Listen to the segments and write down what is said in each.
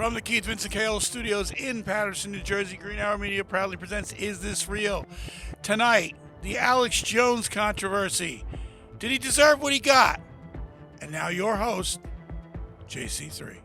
From the Keith Vincent Kaolo Studios in Paterson, New Jersey, Green Hour Media proudly presents Is This Real? Tonight, the Alex Jones controversy. Did he deserve what he got? And now your host, JC3.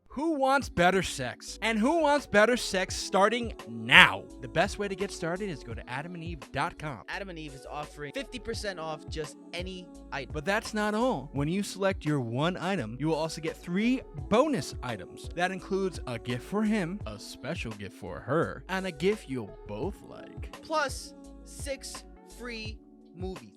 Who wants better sex? And who wants better sex starting now? The best way to get started is go to adamandeve.com. Adam and Eve is offering 50% off just any item. But that's not all. When you select your one item, you will also get 3 bonus items. That includes a gift for him, a special gift for her, and a gift you'll both like. Plus 6 free movies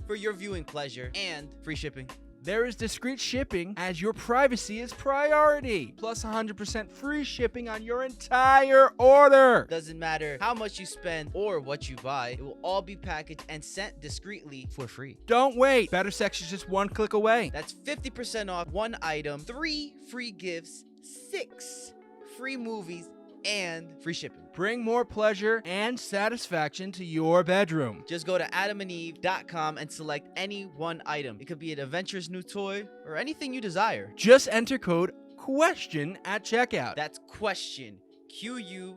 for your viewing pleasure and free shipping. There is discreet shipping as your privacy is priority. Plus 100% free shipping on your entire order. Doesn't matter how much you spend or what you buy, it will all be packaged and sent discreetly for free. Don't wait. Better sex is just one click away. That's 50% off one item, 3 free gifts, 6 free movies, and free shipping. Bring more pleasure and satisfaction to your bedroom. Just go to adamandeve.com and select any one item. It could be an adventurous new toy or anything you desire. Just enter code QUESTION at checkout. That's question, QUESTION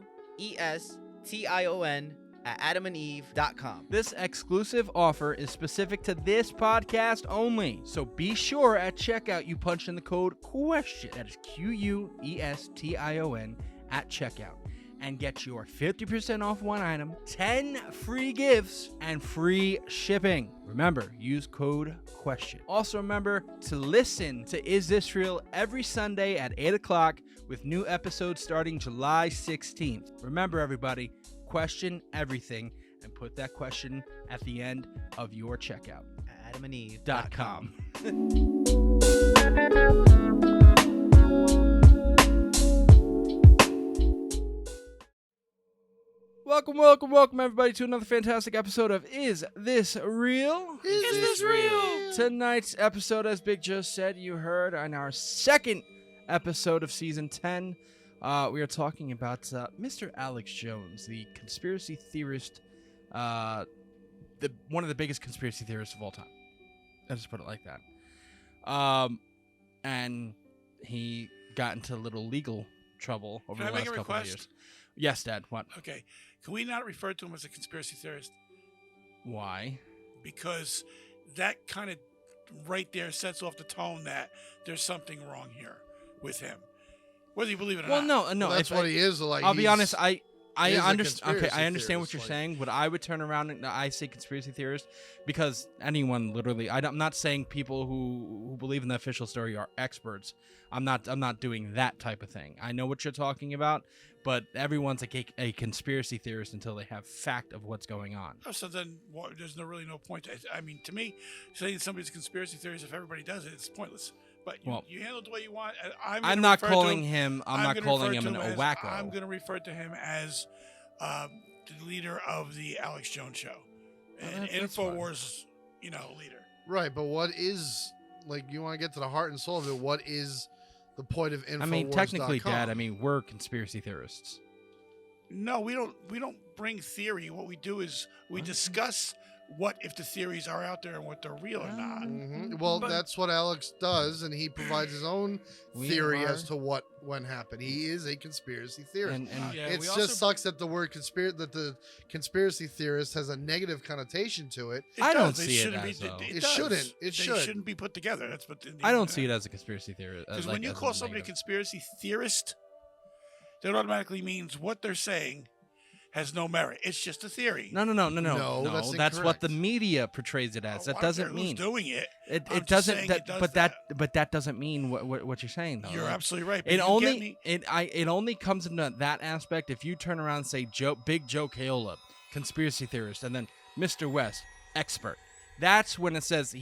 at adamandeve.com. This exclusive offer is specific to this podcast only. So be sure at checkout you punch in the code QUESTION. That is QUESTION at checkout. And get your 50% off one item, 10 free gifts, and free shipping. Remember, use code QUESTION. Also remember to listen to Is This Real every Sunday at 8 o'clock with new episodes starting July 16th. Remember, everybody, question everything and put that question at the end of your checkout. adamandeve.com. Welcome, everybody, to another fantastic episode of Is This Real? Is this real? Tonight's episode, as Big Joe said, you heard on our second episode of Season 10. We are talking about Mr. Alex Jones, the conspiracy theorist, one of the biggest conspiracy theorists of all time. I'll just put it like that. And he got into a little legal trouble over the last couple of years. Yes, Dad. What? Okay. Can we not refer to him as a conspiracy theorist? Why? Because that kind of right there sets off the tone that there's something wrong here with him. Whether you believe it or not. Well, no. Well, that's what he is. Like, I'll be honest. I is a understand. Okay, conspiracy I understand what theorist, you're like- saying, but I would turn around and I say conspiracy theorist because anyone literally. I'm not saying people who believe in the official story are experts. I'm not doing that type of thing. I know what you're talking about, but everyone's a conspiracy theorist until they have fact of what's going on. Oh, so then there's really no point. I mean, to me, saying somebody's a conspiracy theorist, if everybody does it, it's pointless. But you handle it the way you want. I'm not calling him. I'm not calling him a wacko. I'm going to refer to him as the leader of the Alex Jones show, and Infowars, leader. Right, but what is, like, you want to get to the heart and soul of it? What is the point of Infowars.com? I mean, technically, Dad. We're conspiracy theorists. No, we don't bring theory. What we do is we discuss what if the theories are out there and what they're real or not. Mm-hmm. Well, that's what Alex does, and he provides his own theory as to what happened. He is a conspiracy theorist. And It just sucks that the word that the conspiracy theorist has a negative connotation to it. I don't They see it shouldn't as be. though. It shouldn't. It They should. shouldn't be put together. That's what. I don't see it as a conspiracy theorist. Because when you call somebody a conspiracy theorist, that automatically means what they're saying has no merit. It's just a theory. No, That's what the media portrays it as. That doesn't mean who's doing it. It doesn't. But that doesn't mean what you're saying, though. You're absolutely right. It only comes into that aspect if you turn around and say Big Joe Kaolo, conspiracy theorist, and then Mr. West, expert. That's when it says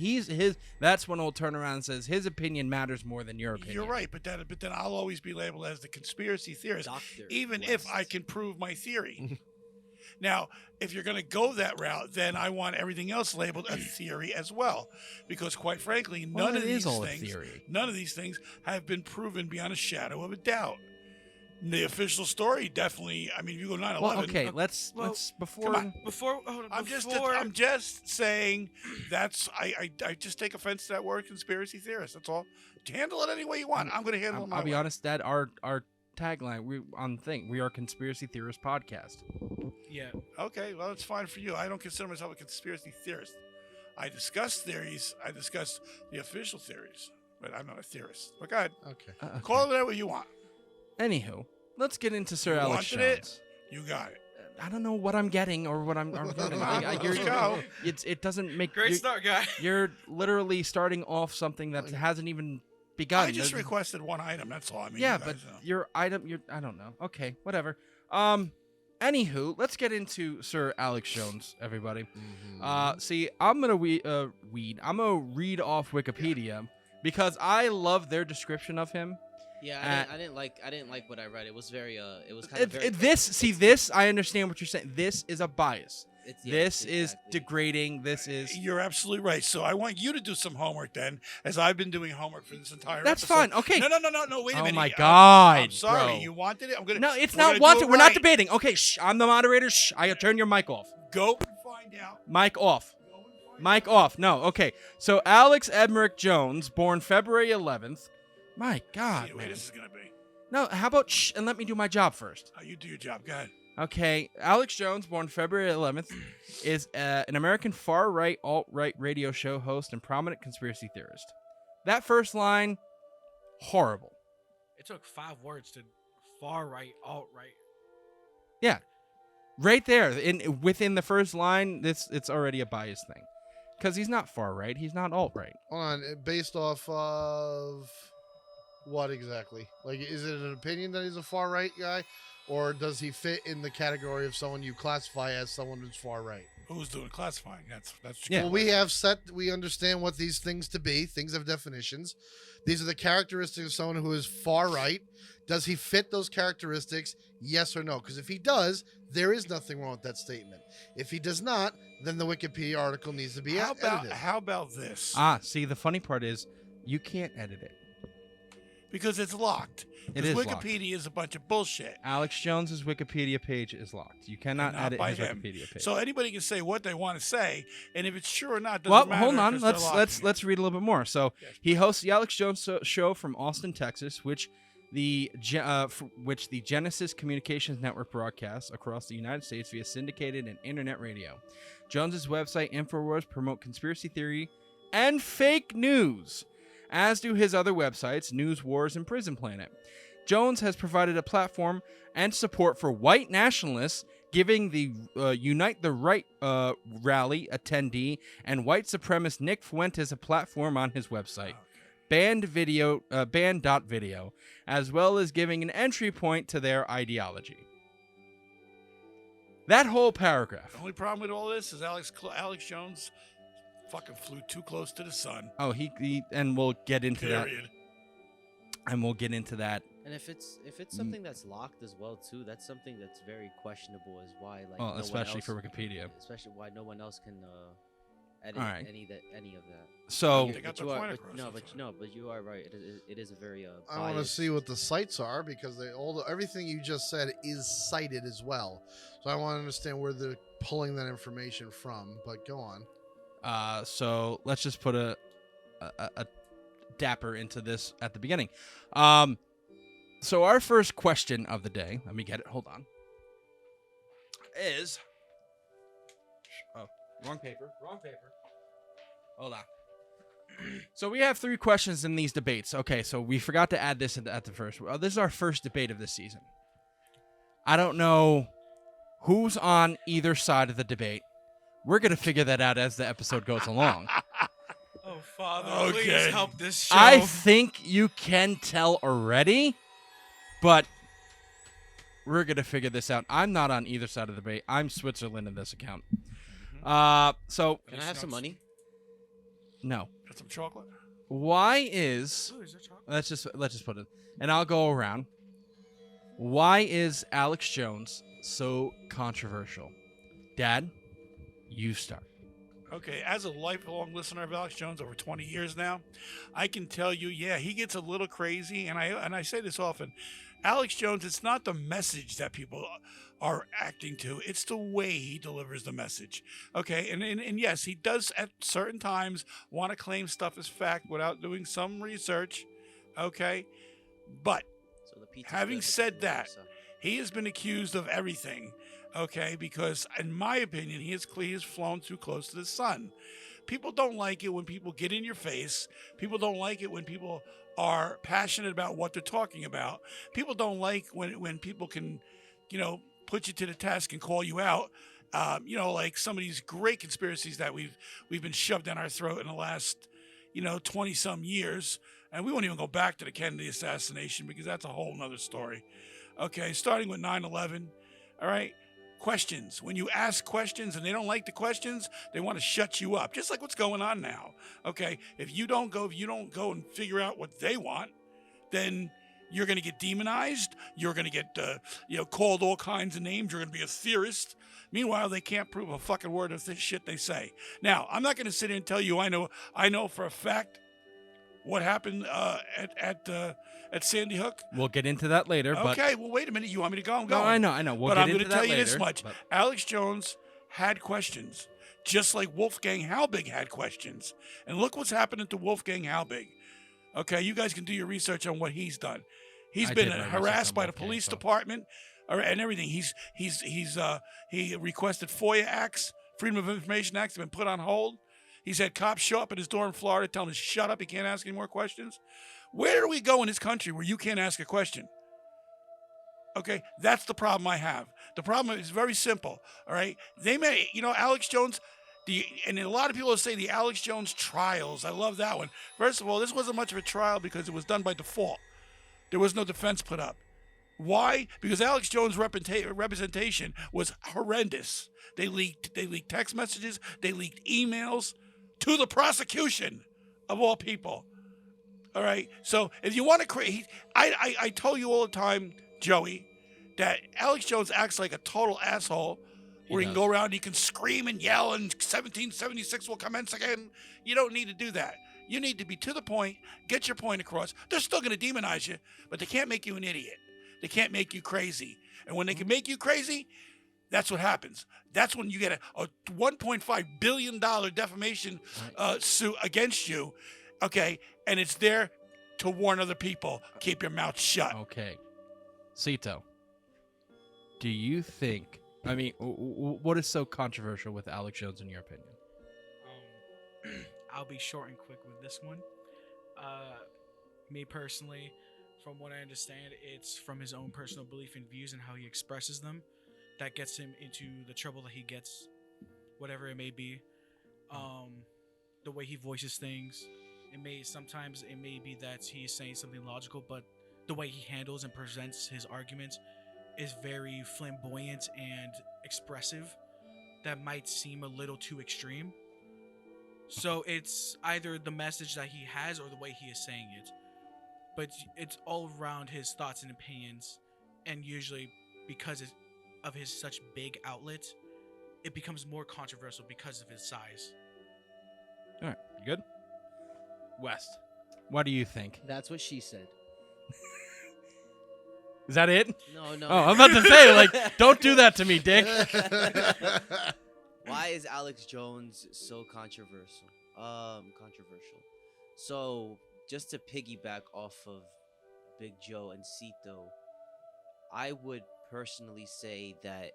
that's when it'll turn around and says his opinion matters more than your opinion. You're right, but then I'll always be labeled as the conspiracy theorist, even if I can prove my theory. Now, if you're going to go that route, then I want everything else labeled a theory as well, because quite frankly, none of these things have been proven beyond a shadow of a doubt. The official story, definitely. I mean, you go 9/11. Well, okay, let's Come on. I'm just saying that's I just take offense to that word conspiracy theorist. That's all. Handle it any way you want. I'm going to handle it my I'll be way. honest, Dad. Our tagline we are Conspiracy Theorist Podcast. Yeah. Okay, well, it's fine for you. I don't consider myself a conspiracy theorist. I discuss theories. I discuss the official theories, but I'm not a theorist. But go ahead. Okay. Call it what you want. Anywho, let's get into Sir You Alex wanted it? Jones. You got it. I don't know what I'm getting or what I'm getting. Let's go. It doesn't make Great start, guy. You're literally starting off something that hasn't even begun. I just There's- requested one item. That's all. I mean, yeah, you but guys know. your item, I don't know. Okay, whatever. Anywho, let's get into Sir Alex Jones, everybody. See, I'm gonna I'm gonna read off Wikipedia because I love their description of him. Yeah, I didn't like what I read. It was very it was kind of very This I understand what you're saying. This is a bias. This is exactly. degrading. This is You're absolutely right. So I want you to do some homework then, as I've been doing homework for this entire That's episode. fine. Okay. No. Wait a Oh minute. my God, I'm sorry. bro. You wanted it. I'm gonna. No, it's we're not gonna wanted. do it We're not right. debating. Okay, shh. I'm the moderator. Shh. I turn your mic off. Go and find out. Mic off. Mic off. No. Okay. So Alex Edmerick Jones, born February 11th. My God, See the way man. this is gonna be. No. How about shh and let me do my job first. You do your job. Go ahead. Okay. Alex Jones, born February 11th, is an American far-right, alt-right radio show host and prominent conspiracy theorist. That first line, horrible. It took 5 words to far right, alt right. Yeah, right there. Within the first line, it's already a biased thing, because he's not far right. He's not alt right. Hold on. Based off of what exactly? Like, is it an opinion that he's a far right guy, or does he fit in the category of someone you classify as someone who's far right? Who's doing classifying? That's Yeah. Well, we understand what these things to be. Things have definitions. These are the characteristics of someone who is far right. Does he fit those characteristics? Yes or no? Because if he does, there is nothing wrong with that statement. If he does not, then the Wikipedia article needs to be edited. How about this? See, the funny part is you can't edit it. Because it's locked. It Because is locked. Wikipedia is a bunch of bullshit. Alex Jones's Wikipedia page is locked. You cannot Not edit by his him. Wikipedia page. So anybody can say what they want to say, and if it's true or not doesn't Well, matter. hold on. 'cause they're Let's locking it. read a little bit more. So Yes. he hosts the Alex Jones show from Austin, Texas, which the Genesis Communications Network broadcasts across the United States via syndicated and internet radio. Jones's website Infowars promote conspiracy theory and fake news, as do his other websites, News Wars and Prison Planet. Jones has provided a platform and support for white nationalists, giving the Unite the Right rally attendee and white supremacist Nick Fuentes a platform on his website, band.video, as well as giving an entry point to their ideology. That whole paragraph. The only problem with all this is Alex Jones fucking flew too close to the sun. Oh, he and we'll get into Period. that. And we'll get into that. And if it's something that's locked as well too, that's something that's very questionable as why like Well, no one especially else- for Wikipedia. especially why no one else can edit All right. any of that. So They got But the you are point but, across, no, that's but you are right. It is a very I want to biased- see what the sites are because everything you just said is cited as well. So I want to understand where they're pulling that information from. But go on. so let's just put a dapper into this at the beginning. So our first question of the day, let me get it, hold on, is, wrong paper. Hold on. So we have 3 questions in these debates. Okay, so we forgot to add this at the first. Well, this is our first debate of this season. I don't know who's on either side of the debate. We're going to figure that out as the episode goes along. Oh, Father, Okay. please help this show. I think you can tell already, but we're going to figure this out. I'm not on either side of the debate. I'm Switzerland in this account. So, Can I have some money? no. Got some chocolate? Why is... Ooh, is there chocolate? Let's just put it, and I'll go around. Why is Alex Jones so controversial? Dad, you start. Okay, as a lifelong listener of Alex Jones over 20 years now, I can tell you, yeah, he gets a little crazy, and I say this often. Alex Jones, it's not the message that people are acting to; it's the way he delivers the message. Okay, and yes, he does at certain times want to claim stuff as fact without doing some research. Okay, but So the pizza's having good, but the said food that, sucks. he has been accused of everything. Okay, because in my opinion, he has flown too close to the sun. People don't like it when people get in your face. People don't like it when people are passionate about what they're talking about. People don't like when people can, you know, put you to the task and call you out. Like some of these great conspiracies that we've been shoved down our throat in the last, 20 some years. And we won't even go back to the Kennedy assassination because that's a whole nother story. Okay, starting with 9/11. All right. Questions. When you ask questions and they don't like the questions, they want to shut you up. Just like what's going on now. Okay. If you don't go and figure out what they want, then you're going to get demonized. You're going to get, called all kinds of names. You're going to be a theorist. Meanwhile, they can't prove a fucking word of this shit they say. Now, I'm not going to sit here and tell you I know for a fact what happened at Sandy Hook. We'll get into that later. But Okay, well, wait a minute. You want me to go? I'm no, going. I know. We'll But get I'm into going to that tell you later, this much. but- Alex Jones had questions, just like Wolfgang Halbig had questions. And look what's happening to Wolfgang Halbig. Okay, you guys can do your research on what he's done. He's I been did my research harassed on by the Wolfgang, police so- department and everything. He requested FOIA acts, Freedom of Information Acts have been put on hold. He's had cops show up at his door in Florida telling him to shut up, he can't ask any more questions. Where do we go in this country where you can't ask a question? Okay, that's the problem I have. The problem is very simple. All right, they may, Alex Jones, and a lot of people say the Alex Jones trials. I love that one. First of all, this wasn't much of a trial because it was done by default. There was no defense put up. Why? Because Alex Jones' representation was horrendous. They leaked text messages. They leaked emails to the prosecution, of all people. All right. So if you want to create, I tell you all the time, Joey, that Alex Jones acts like a total asshole. Where he can does. go around, and he can scream and yell, and 1776 will commence again. You don't need to do that. You need to be to the point, get your point across. They're still going to demonize you, but they can't make you an idiot. They can't make you crazy. And when they can make you crazy, that's what happens. That's when you get a $1.5 billion defamation suit against you, okay? And it's there to warn other people, keep your mouth shut. Okay. Cito, do you think, what is so controversial with Alex Jones in your opinion? I'll be short and quick with this one. Me personally, from what I understand, it's from his own personal belief and views and how he expresses them that gets him into the trouble that he gets, whatever it may be. The way he voices things, sometimes it may be that he's saying something logical, but the way he handles and presents his arguments is very flamboyant and expressive. That might seem a little too extreme. So it's either the message that he has or the way he is saying it. But it's all around his thoughts and opinions. And usually, because of his such big outlet, it becomes more controversial because of his size. All right. You good? West, what do you think? That's what she said. Is that it? No. Oh, I'm about to say, don't do that to me, Dick. Why is Alex Jones so controversial? Controversial. So, just to piggyback off of Big Joe and Cito, I would personally say that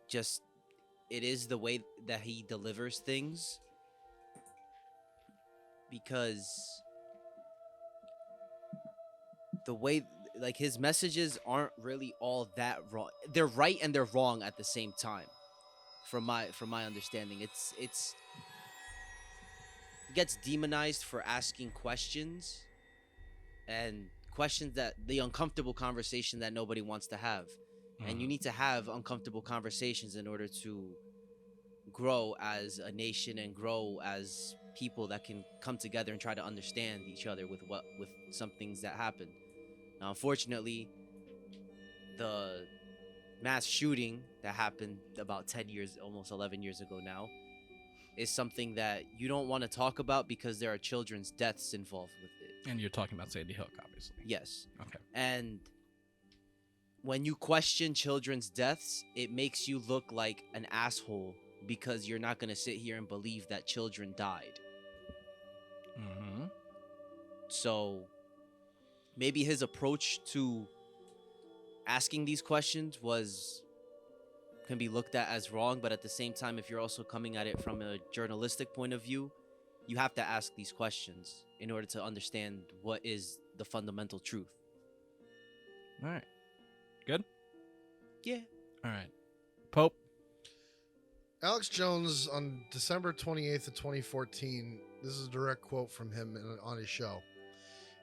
just it is the way that he delivers things, because the way his messages aren't really all that wrong. They're right and they're wrong at the same time. From my understanding, he gets demonized for asking questions, and questions that the uncomfortable conversation that nobody wants to have. And you need to have uncomfortable conversations in order to grow as a nation and grow as people that can come together and try to understand each other with some things that happen. Now, unfortunately, the mass shooting that happened about 10 years, almost 11 years ago now, is something that you don't want to talk about because there are children's deaths involved with it. And you're talking about Sandy Hook, obviously. Yes. Okay. And when you question children's deaths, it makes you look like an asshole because you're not going to sit here and believe that children died. Mm-hmm. So maybe his approach to asking these questions can be looked at as wrong, but at the same time, if you're also coming at it from a journalistic point of view, you have to ask these questions in order to understand what is the fundamental truth. All right. Good? Yeah. All right. Pope? Alex Jones on December 28th of 2014, this is a direct quote from him on his show.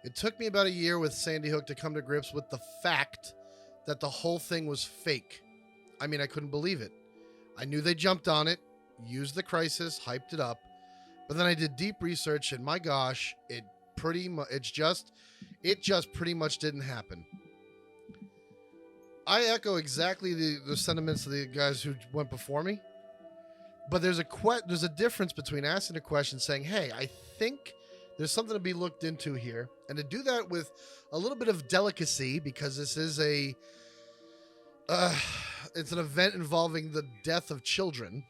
It took me about a year with Sandy Hook to come to grips with the fact that the whole thing was fake. I mean, I couldn't believe it. I knew they jumped on it, used the crisis, hyped it up, but then I did deep research, and my gosh, it just pretty much didn't happen. I echo exactly the sentiments of the guys who went before me, but there's a difference between asking a question, saying, "Hey, I think there's something to be looked into here," and to do that with a little bit of delicacy, because this is it's an event involving the death of children.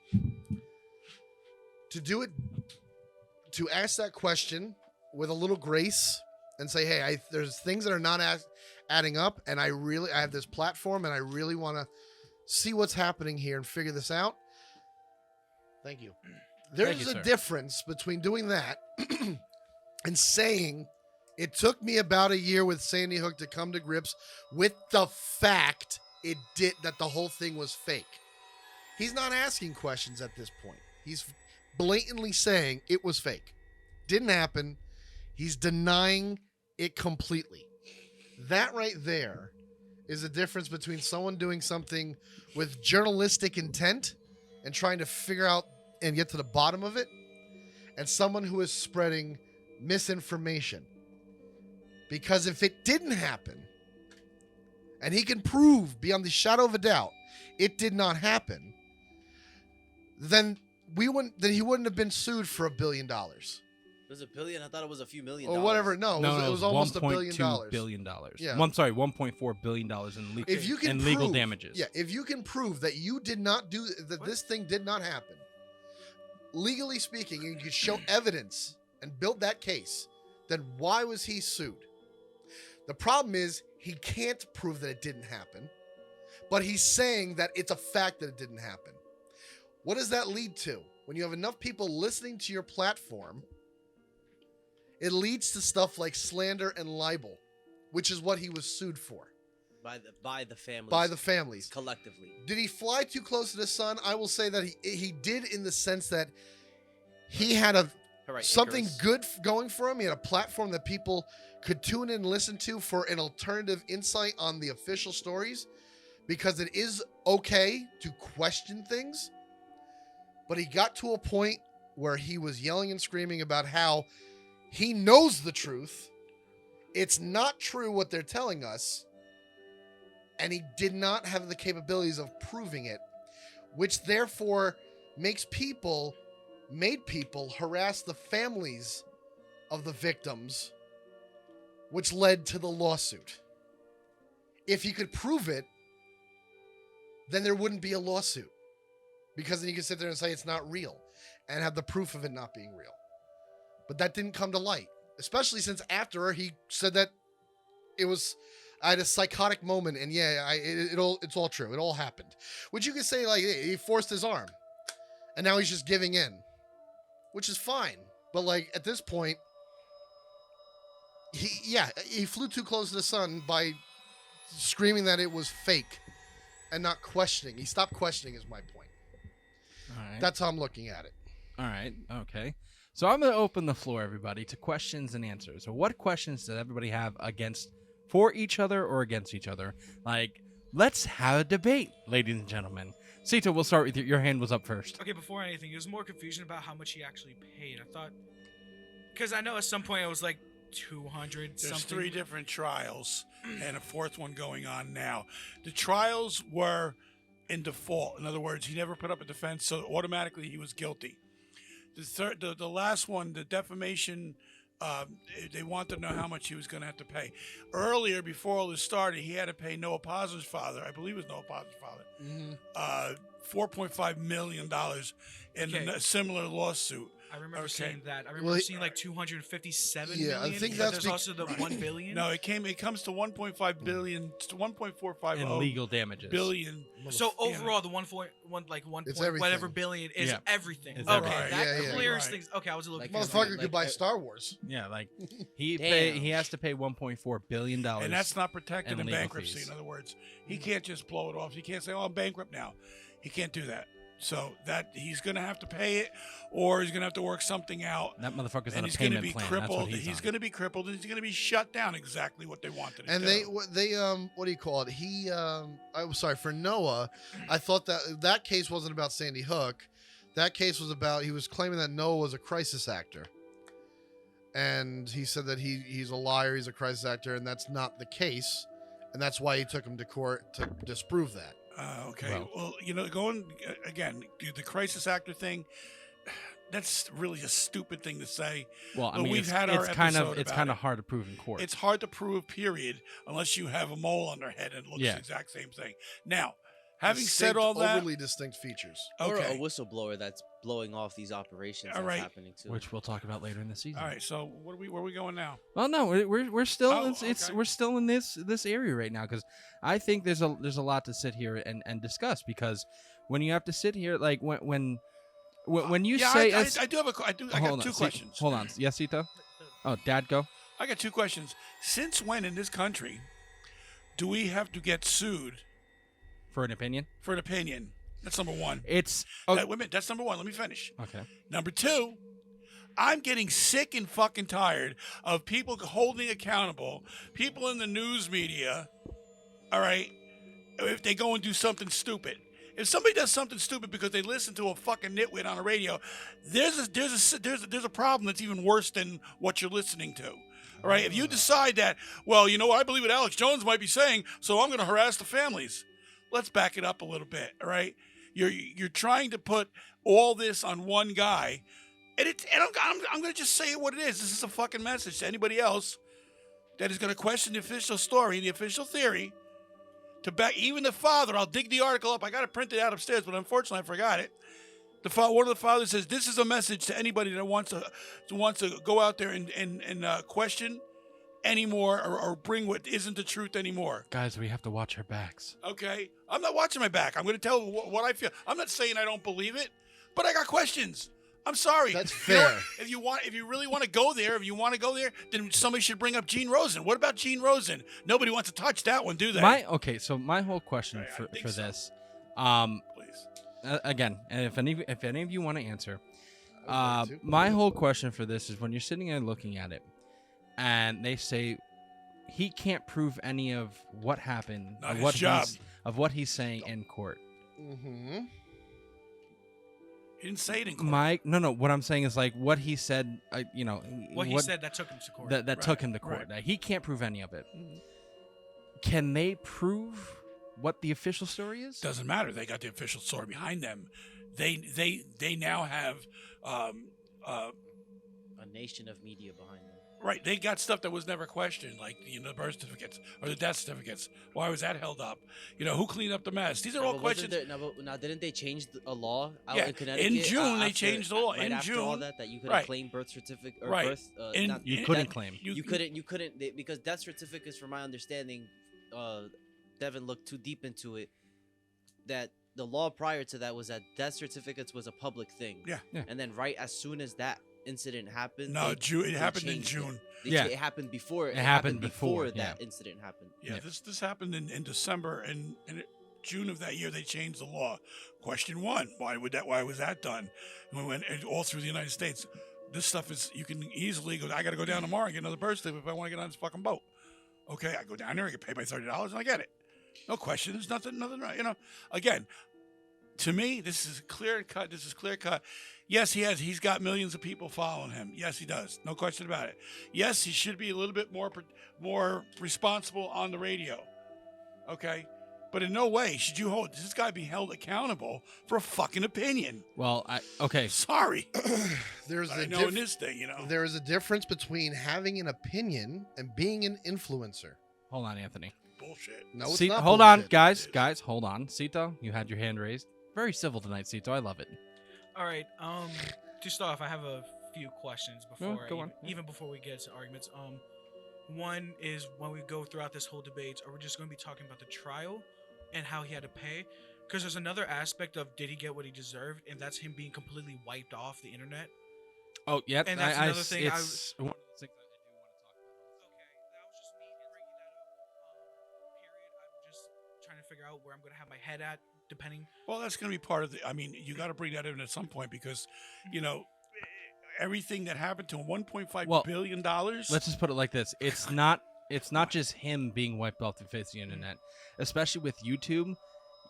To ask that question with a little grace and say, "Hey, there's things that are not adding up, and I have this platform, and I really want to see what's happening here and figure this out." Thank you. There's a difference between doing that and saying, "It took me about a year with Sandy Hook to come to grips with the fact that the whole thing was fake." He's not asking questions at this point. He's blatantly saying it was fake. Didn't happen. He's denying it completely. That right there is the difference between someone doing something with journalistic intent and trying to figure out and get to the bottom of it, and someone who is spreading misinformation. Because if it didn't happen, and he can prove beyond the shadow of a doubt it did not happen, then he wouldn't have been sued for $1 billion. It was $1 billion? I thought it was a few million Or dollars. whatever. No, it was almost $1 billion. $1.2 billion. Yeah. $1.4 billion in legal damages. Yeah, if you can prove that you did not this thing did not happen, legally speaking, you can show evidence and build that case, then why was he sued? The problem is he can't prove that it didn't happen, but he's saying that it's a fact that it didn't happen. What does that lead to? When you have enough people listening to your platform, it leads to stuff like slander and libel, which is what he was sued for. By the families. By the families. Collectively. Did he fly too close to the sun? I will say that he did, in the sense that he had something good going for him. He had a platform that people could tune in and listen to for an alternative insight on the official stories, because it is okay to question things. But he got to a point where he was yelling and screaming about how he knows the truth. It's not true what they're telling us. And he did not have the capabilities of proving it, which therefore made people harass the families of the victims, which led to the lawsuit. If he could prove it, then there wouldn't be a lawsuit, because then you could sit there and say it's not real and have the proof of it not being real. But that didn't come to light, especially since after he said that I had a psychotic moment, and it's all true. It all happened. Which you could say, like, he forced his arm, and now he's just giving in, which is fine. But, like, at this point, he flew too close to the sun by screaming that it was fake and not questioning. He stopped questioning, is my point. All right. That's how I'm looking at it. All right. Okay. So I'm going to open the floor, everybody, to questions and answers. So what questions does everybody have for each other or against each other? Like, let's have a debate, ladies and gentlemen. Sita, we'll start with you. Your hand was up first. Okay, before anything, there was more confusion about how much he actually paid. I thought, because I know at some point it was like 200 There's something. 3 different trials and a 4th one going on now. The trials were in default. In other words, he never put up a defense, so automatically he was guilty. the last one, the defamation. They wanted to know how much he was going to have to pay. Earlier, before all this started, he had to pay Noah Paz's father. I believe it was Noah Paz's father. $4.5 million in a similar lawsuit. I remember Okay. seeing that. I remember seeing like 257 Yeah, I million, think but that's there's also the 1 billion. No, it comes to 1.5 billion to 1.45 And legal damages. billion. So overall, the 1.1 like 1 It's point whatever everything. billion is Yeah. everything. It's okay, everything. that Yeah, clears right. things. Okay, I was a little Like, confused. Motherfucker like, could buy like, Star Wars. Yeah, like Damn. he has to pay $1.4 billion. And that's not protected and in legal bankruptcy. fees. In other words, he can't just blow it off. He can't say, "Oh, I'm bankrupt now." He can't do that. So that he's going to have to pay it, or he's going to have to work something out. That motherfucker's on And a he's going to payment be plan. crippled. That's what he's on. going to be crippled, and he's going to be shut down. Exactly what they wanted. To And do. they what do you call it? I'm sorry, for Noah, I thought that case wasn't about Sandy Hook. That case was about, he was claiming that Noah was a crisis actor. And he said that he's a liar, he's a crisis actor, and that's not the case. And that's why he took him to court to disprove that. Okay. Well, going again, the crisis actor thing. That's really a stupid thing to say. Well, I But mean, we've had our it's kind of episode it's about kind it. of hard to prove in court. It's hard to prove, period, unless you have a mole on their head and it looks Yeah. the exact same thing. Now, having said Distinct, all that, overly distinct features. Or a okay. whistleblower that's blowing off these operations All that's right. happening too. which we'll talk about later in the season. All right. So where are we going now? Well, no, we're still Oh, it's okay. we're still in this area right now because I think there's a lot to sit here and discuss because when you have to sit here like when you Yeah, say I do have I got two questions. Hold on, yes, Ito. Oh, Dad, go. I got two questions. Since when in this country do we have to get sued For an opinion, for an opinion? That's number one. it's Wait a minute. That's number one. Let me finish. okay. Number two, I'm getting sick and fucking tired of people holding accountable, people in the news media, all right, if they go and do something stupid. If somebody does something stupid because they listen to a fucking nitwit on the radio, there's a problem that's even worse than what you're listening to. All right, if you decide that, well, you know what, I believe what Alex Jones might be saying, so I'm going to harass the families. Let's back it up a little bit, all right? You're trying to put all this on one guy, and I'm going to just say what it is. This is a fucking message to anybody else that is going to question the official story, the official theory. To back even the father, I'll dig the article up. I got it printed out upstairs, but unfortunately I forgot it. One of the fathers says this is a message to anybody that wants to go out there and question anymore or bring what isn't the truth anymore. Guys, we have to watch our backs. Okay, I'm not watching my back. I'm going to tell what I feel. I'm not saying I don't believe it, but I got questions. I'm sorry. That's You know fair. what? If you really want to go there, then somebody should bring up Gene Rosen. What about Gene Rosen? Nobody wants to touch that one, do they? So my whole question I for think so. this, Please. again, and if any of you want to answer, I was going to. my whole question for this is when you're sitting there looking at it, and they say he can't prove any of what happened, Not of his what job. he's saying in court. Mm-hmm. He didn't say it in court. No. What I'm saying is like what he said. What he said that took him to court. that took him to court. right. Like, he can't prove any of it. Mhm. Can they prove what the official story is? Doesn't matter. They got the official story behind them. They now have A nation of media behind them. right. They got stuff that was never questioned, like the birth certificates or the death certificates. Why was that held up? Who cleaned up the mess? These are all But wasn't questions. there- now, didn't they change a law out Yeah, in Connecticut? in June, they after- changed the law. Right In after all June, that you right. couldn't claim birth certificate or Right. birth. In- not- You in- couldn't that- claim. You couldn't because death certificates, from my understanding, Devin looked too deep into it. That the law prior to that was that death certificates was a public thing. Yeah. Yeah. And then right as soon as that incident happened, No, they- June. It they happened in changed it. June. Yeah. It happened before. It happened before before, that yeah. incident happened. Yeah, Yeah. this happened in December and June of that year they changed the law. Question one: Why was that done? And we went all through the United States. This stuff is you can easily go. I got to go down tomorrow and get another birth certificate if I want to get on this fucking boat. Okay, I go down there, I get paid my $30, and I get it. No question. There's nothing right. Again, to me, this is clear cut. Yes, he's got millions of people following him. Yes, he does. No question about it. Yes, he should be a little bit more responsible on the radio. Okay, But in no way should you hold this guy be held accountable for a fucking opinion. Well, okay. Sorry. There's I a know in this thing, you know. there is a difference between having an opinion and being an influencer. Hold on, Anthony. Bullshit. No, it's See, not hold on, bullshit. guys, hold on. Sito, you had your hand raised. Very civil tonight, Sito. I love it. All right. To start off, I have a few questions before go on. even before we get to arguments. One is when we go throughout this whole debate, are we just going to be talking about the trial and how he had to pay? Because there's another aspect of did he get what he deserved, and that's him being completely wiped off the internet. Oh, yeah. And that's another thing It's one of those things I do want to talk about. Okay, that was just me bringing that up. Period. I'm just trying to figure out where I'm going to have my head at, depending. Well, that's going to be part of the. I mean, you got to bring that in at some point because, you know, everything that happened to him, $1.5 billion. Let's just put it like this: it's not just him being wiped off the face of the internet, especially with YouTube.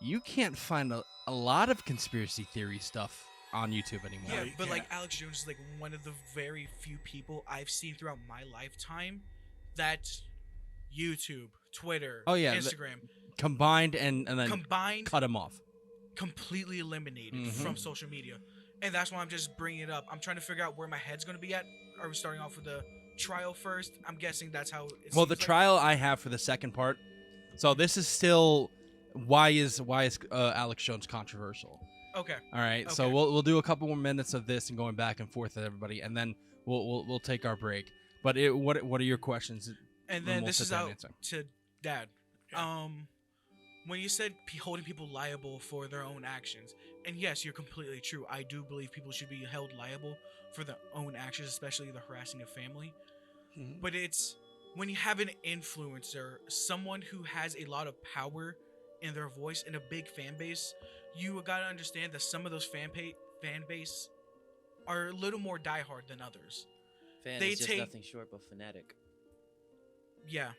You can't find a lot of conspiracy theory stuff on YouTube anymore. Yeah, you but like can't. Alex Jones is like one of the very few people I've seen throughout my lifetime that YouTube, Twitter, Oh, yeah, Instagram Combined and then combined cut him off. completely eliminated Mhm. from social media. And that's why I'm just bringing it up. I'm trying to figure out where my head's going to be at. Are we starting off with the trial first? I'm guessing that's how it Well, seems the like. trial I have for the second part. So this is still why is Alex Jones controversial? Okay. All right, so Okay. we'll do a couple more minutes of this and going back and forth with everybody, and then we'll take our break. But what are your questions? And then we'll this sit is down and out answer. to Dad. Okay. When you said holding people liable for their own actions, and yes, you're completely true. I do believe people should be held liable for their own actions, especially the harassing of family. Mhm. But it's when you have an influencer, someone who has a lot of power in their voice and a big fan base, you gotta understand that some of those fan base are a little more diehard than others. Fan They is just take- nothing short but fanatic. Yeah.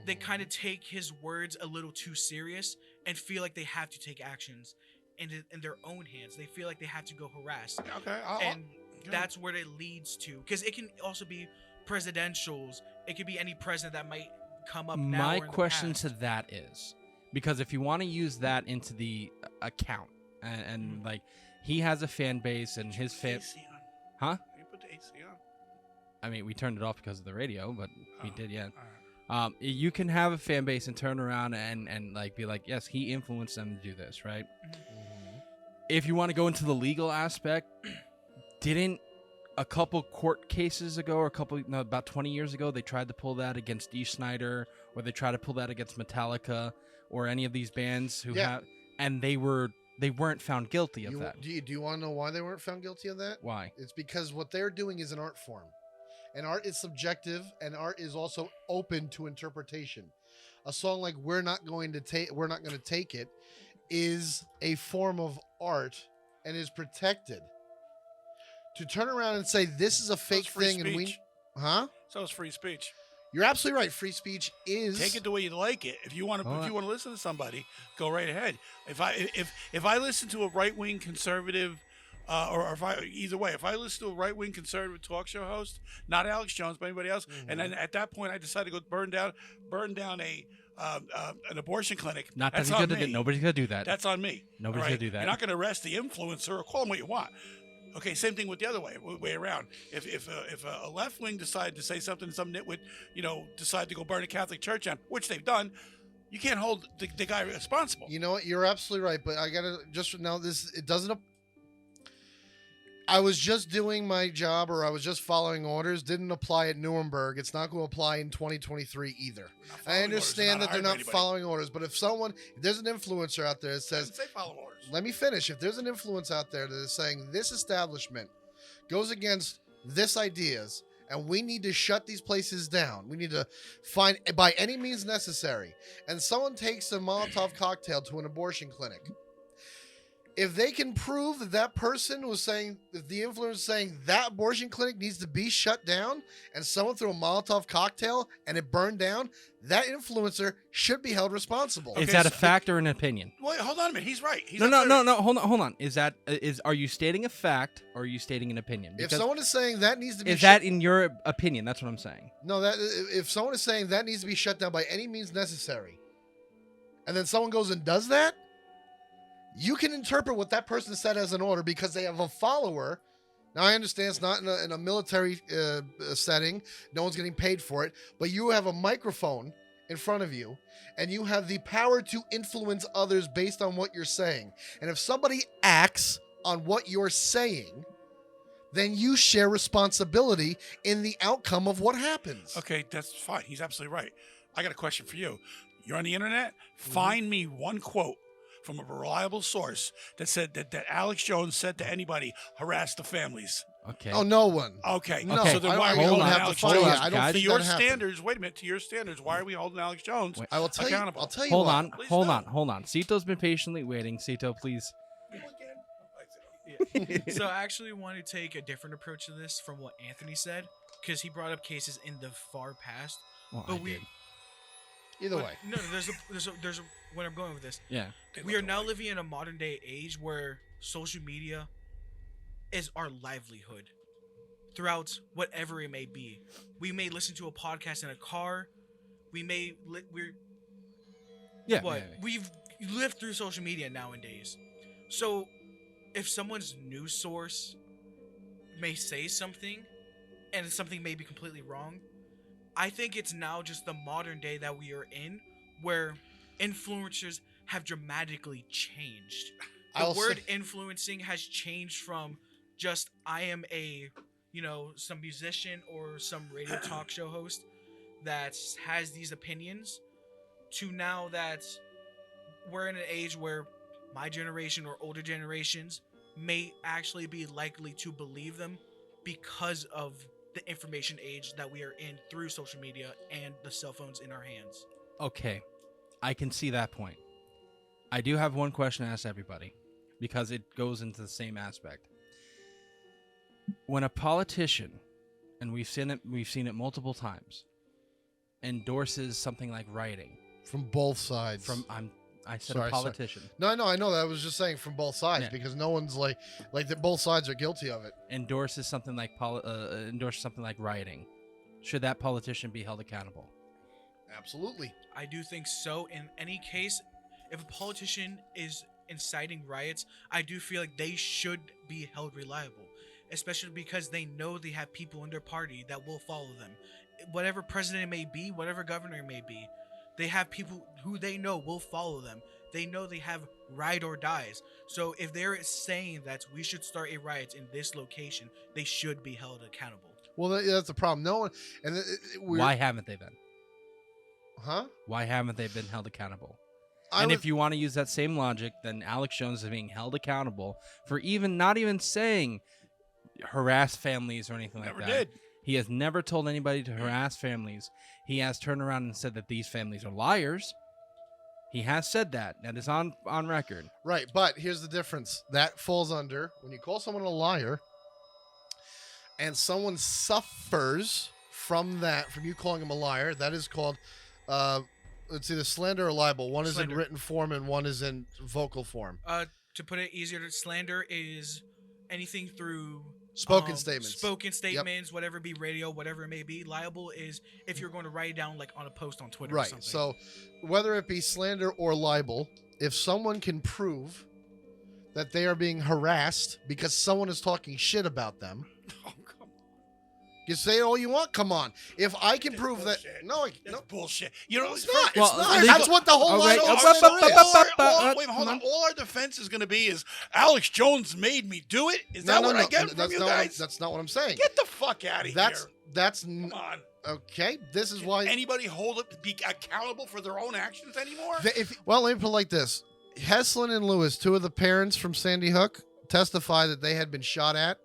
They kind of take his words a little too serious and feel like they have to take actions in their own hands. They feel like they have to go harass. Okay. And yeah. that's what it leads to. Because it can also be presidentials. It could be any president that might come up now. My or in the question past. to that is, because if you want to use that into the account, and like he has a fan base and his fan, AC on. huh? You put the AC on. I mean, we turned it off because of the radio, but we Oh, did, yeah. all right. You can have a fan base and turn around and like be like, yes, he influenced them to do this, right? If you want to go into the legal aspect, didn't a couple court cases ago, or about 20 years ago, they tried to pull that against Dee Snider, or they tried to pull that against Metallica, or any of these bands who Yeah. have, and they weren't found guilty of that. Do you want to know why they weren't found guilty of that? Why? It's because what they're doing is an art form. And art is subjective, and art is also open to interpretation. A song like We're Not Going to Take It is a form of art and is protected. To turn around and say this is a fake free thing and we speech. Huh? So it's free speech. You're absolutely right. Free speech is Take it the way you like it. If you want to, Oh, if you want to listen to somebody, go right ahead. If I listen to a right wing conservative, or if I either way, if I listen to a right wing conservative talk show host, not Alex Jones, but anybody else, and then at that point I decide to go burn down a an abortion clinic. Not that that's he's on gonna me. do. Nobody's gonna do that. That's on me. Nobody's all gonna do that. You're not going to arrest the influencer or call him what you want. Okay, same thing with the other way around. If a left wing decided to say something, some nitwit, decide to go burn a Catholic church down, which they've done, you can't hold the guy responsible. You know what? You're absolutely right. But I gotta just now. It doesn't. I was just doing my job, or I was just following orders. Didn't apply at Nuremberg. It's not going to apply in 2023 either. I understand that they're not following orders, but if there's an influencer out there that says, Say follow orders. let me finish. If there's an influence out there that is saying this establishment goes against this ideas, and we need to shut these places down, we need to find by any means necessary, and someone takes a Molotov cocktail to an abortion clinic, if they can prove that that person was saying, if the influencer is saying that abortion clinic needs to be shut down, and someone threw a Molotov cocktail and it burned down, that influencer should be held responsible. Is Okay, that a so- fact or an opinion? Wait, hold on a minute. He's right. He's No. absolutely- Hold on. Are you stating a fact or are you stating an opinion? If Because someone is saying that needs to be is that in your opinion? That's what I'm saying. no, that if someone is saying that needs to be shut down by any means necessary, and then someone goes and does that, you can interpret what that person said as an order because they have a follower. Now, I understand it's not in a military setting. No one's getting paid for it. But you have a microphone in front of you, and you have the power to influence others based on what you're saying. And if somebody acts on what you're saying, then you share responsibility in the outcome of what happens. Okay, that's fine. He's absolutely right. I got a question for you. You're on the internet. Find me one quote from a reliable source that said that Alex Jones said to anybody, harass the families. Okay. Oh, no one. Okay. No, So then why are we hold holding on. Alex Hold Jones? on, I don't guys. To think your that happened. standards, wait a minute. To your standards, why are we holding Alex Jones Wait. I will tell accountable? you. I'll tell you. Hold what. on. Please Hold no. on. Hold on. Sito's been patiently waiting. Sito, please. So I actually want to take a different approach to this from what Anthony said, because he brought up cases in the far past. Well, But I did. Either but way. no, there's a where I'm going with this. Yeah. We are now living in a modern day age where social media is our livelihood throughout whatever it may be. We may listen to a podcast in a car. Yeah. What yeah, yeah. we've lived through social media nowadays. So if someone's news source may say something and something may be completely wrong, I think it's now just the modern day that we are in where influencers have dramatically changed. The word influencing has changed from just I am a, some musician or some radio talk show host that has these opinions to now that we're in an age where my generation or older generations may actually be likely to believe them because of the information age that we are in through social media and the cell phones in our hands. Okay. I can see that point. I do have one question to ask everybody because it goes into the same aspect. When a politician, and we've seen it multiple times, endorses something like writing From both sides. I said Sorry, a politician No, I know that. I was just saying from both sides Yeah. because no one's like that. Both sides are guilty of it. endorses something like writing. Should that politician be held accountable? Absolutely. I do think so. In any case, if a politician is inciting riots, I do feel like they should be held reliable, especially because they know they have people in their party that will follow them. Whatever president it may be, whatever governor it may be, they have people who they know will follow them. They know they have ride or dies. So if they're saying that we should start a riot in this location, they should be held accountable. Well, that's the problem. No one. And Why haven't they been? Huh? Why haven't they been held accountable? I And would- if you want to use that same logic, then Alex Jones is being held accountable for not even saying harass families or anything Never like that. did. He has never told anybody to harass families. He has turned around and said that these families are liars. He has said that. That is on record. Right, but here's the difference. That falls under when you call someone a liar, and someone suffers from you calling him a liar. That is called, it's either slander or libel. One is in Slander. written form and one is in vocal form. To put it easier, slander is anything through Spoken statements. Spoken statements, whatever it be, radio, whatever it may be. Liable is if you're going to write it down like on a post on Twitter or Right. something. So whether it be slander or libel, if someone can prove that they are being harassed because someone is talking shit about them, Oh, come on. you say all you want. Come on. If I can That's prove bullshit. that, no, That's no, bullshit. You know, it's not. Well, It's not. legal- That's what the whole all line right, of up, up, defense up, is. up, Wait, hold on. All our defense is going to be is Alex Jones made me do it. Is that what I get from That's you not guys? That's not what I'm saying. Get the fuck out of here. Come on. Okay. This is why. Anybody hold up to be accountable for their own actions anymore? Well, let me put it like this: Heslin and Lewis, two of the parents from Sandy Hook, testify that they had been shot at.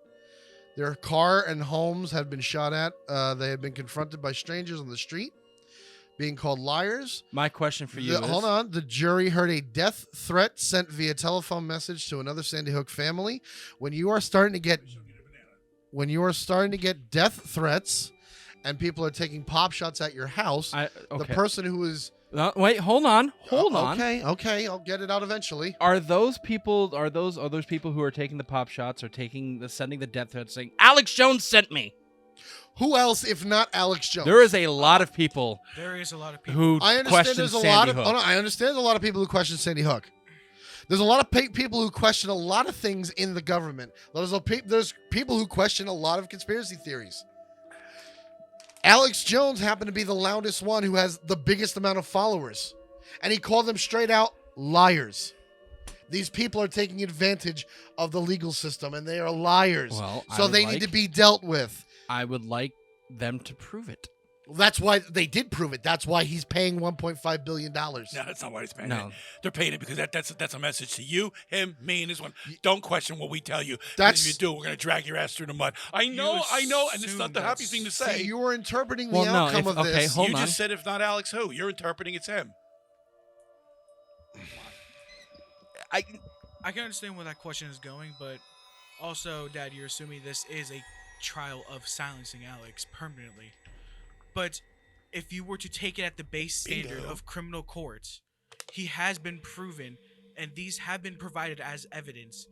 Their car and homes had been shot at. They had been confronted by strangers on the street, being called liars. My question for you is... Hold on. The jury heard a death threat sent via telephone message to another Sandy Hook family. When you are starting to get death threats and people are taking pop shots at your house, the Okay. person who is Wait, hold on. Hold on. Okay, I'll get it out eventually. Are those people who are taking the pop shots or sending the death threats saying, Alex Jones sent me? Who else if not Alex Jones? There is a lot of people There is a lot of people. who I understand question there's a Sandy lot of. Hook. Oh, no, I understand there's a lot of people who question Sandy Hook. There's a lot of people who question a lot of things in the government. There's people who question a lot of conspiracy theories. Alex Jones happened to be the loudest one who has the biggest amount of followers. And he called them straight out liars. These people are taking advantage of the legal system and they are liars. Well, so they need to be dealt with. I would like them to prove it. That's why they did prove it. That's why he's paying $1.5 billion. No, that's not why he's paying No. it. They're paying it because that's a message to you, him, me, and this one. Don't question what we tell you. That's- If you do, we're going to drag your ass through the mud. I know, and it's not the happy thing to say. See, you were interpreting the Well, no, outcome of okay, this. hold You on. just said if not Alex, who? You're interpreting it's him. I can understand where that question is going, but also, Dad, you're assuming this is a trial of silencing Alex permanently. But if you were to take it at the base standard Bingo. of criminal courts, he has been proven, and these have been provided as evidence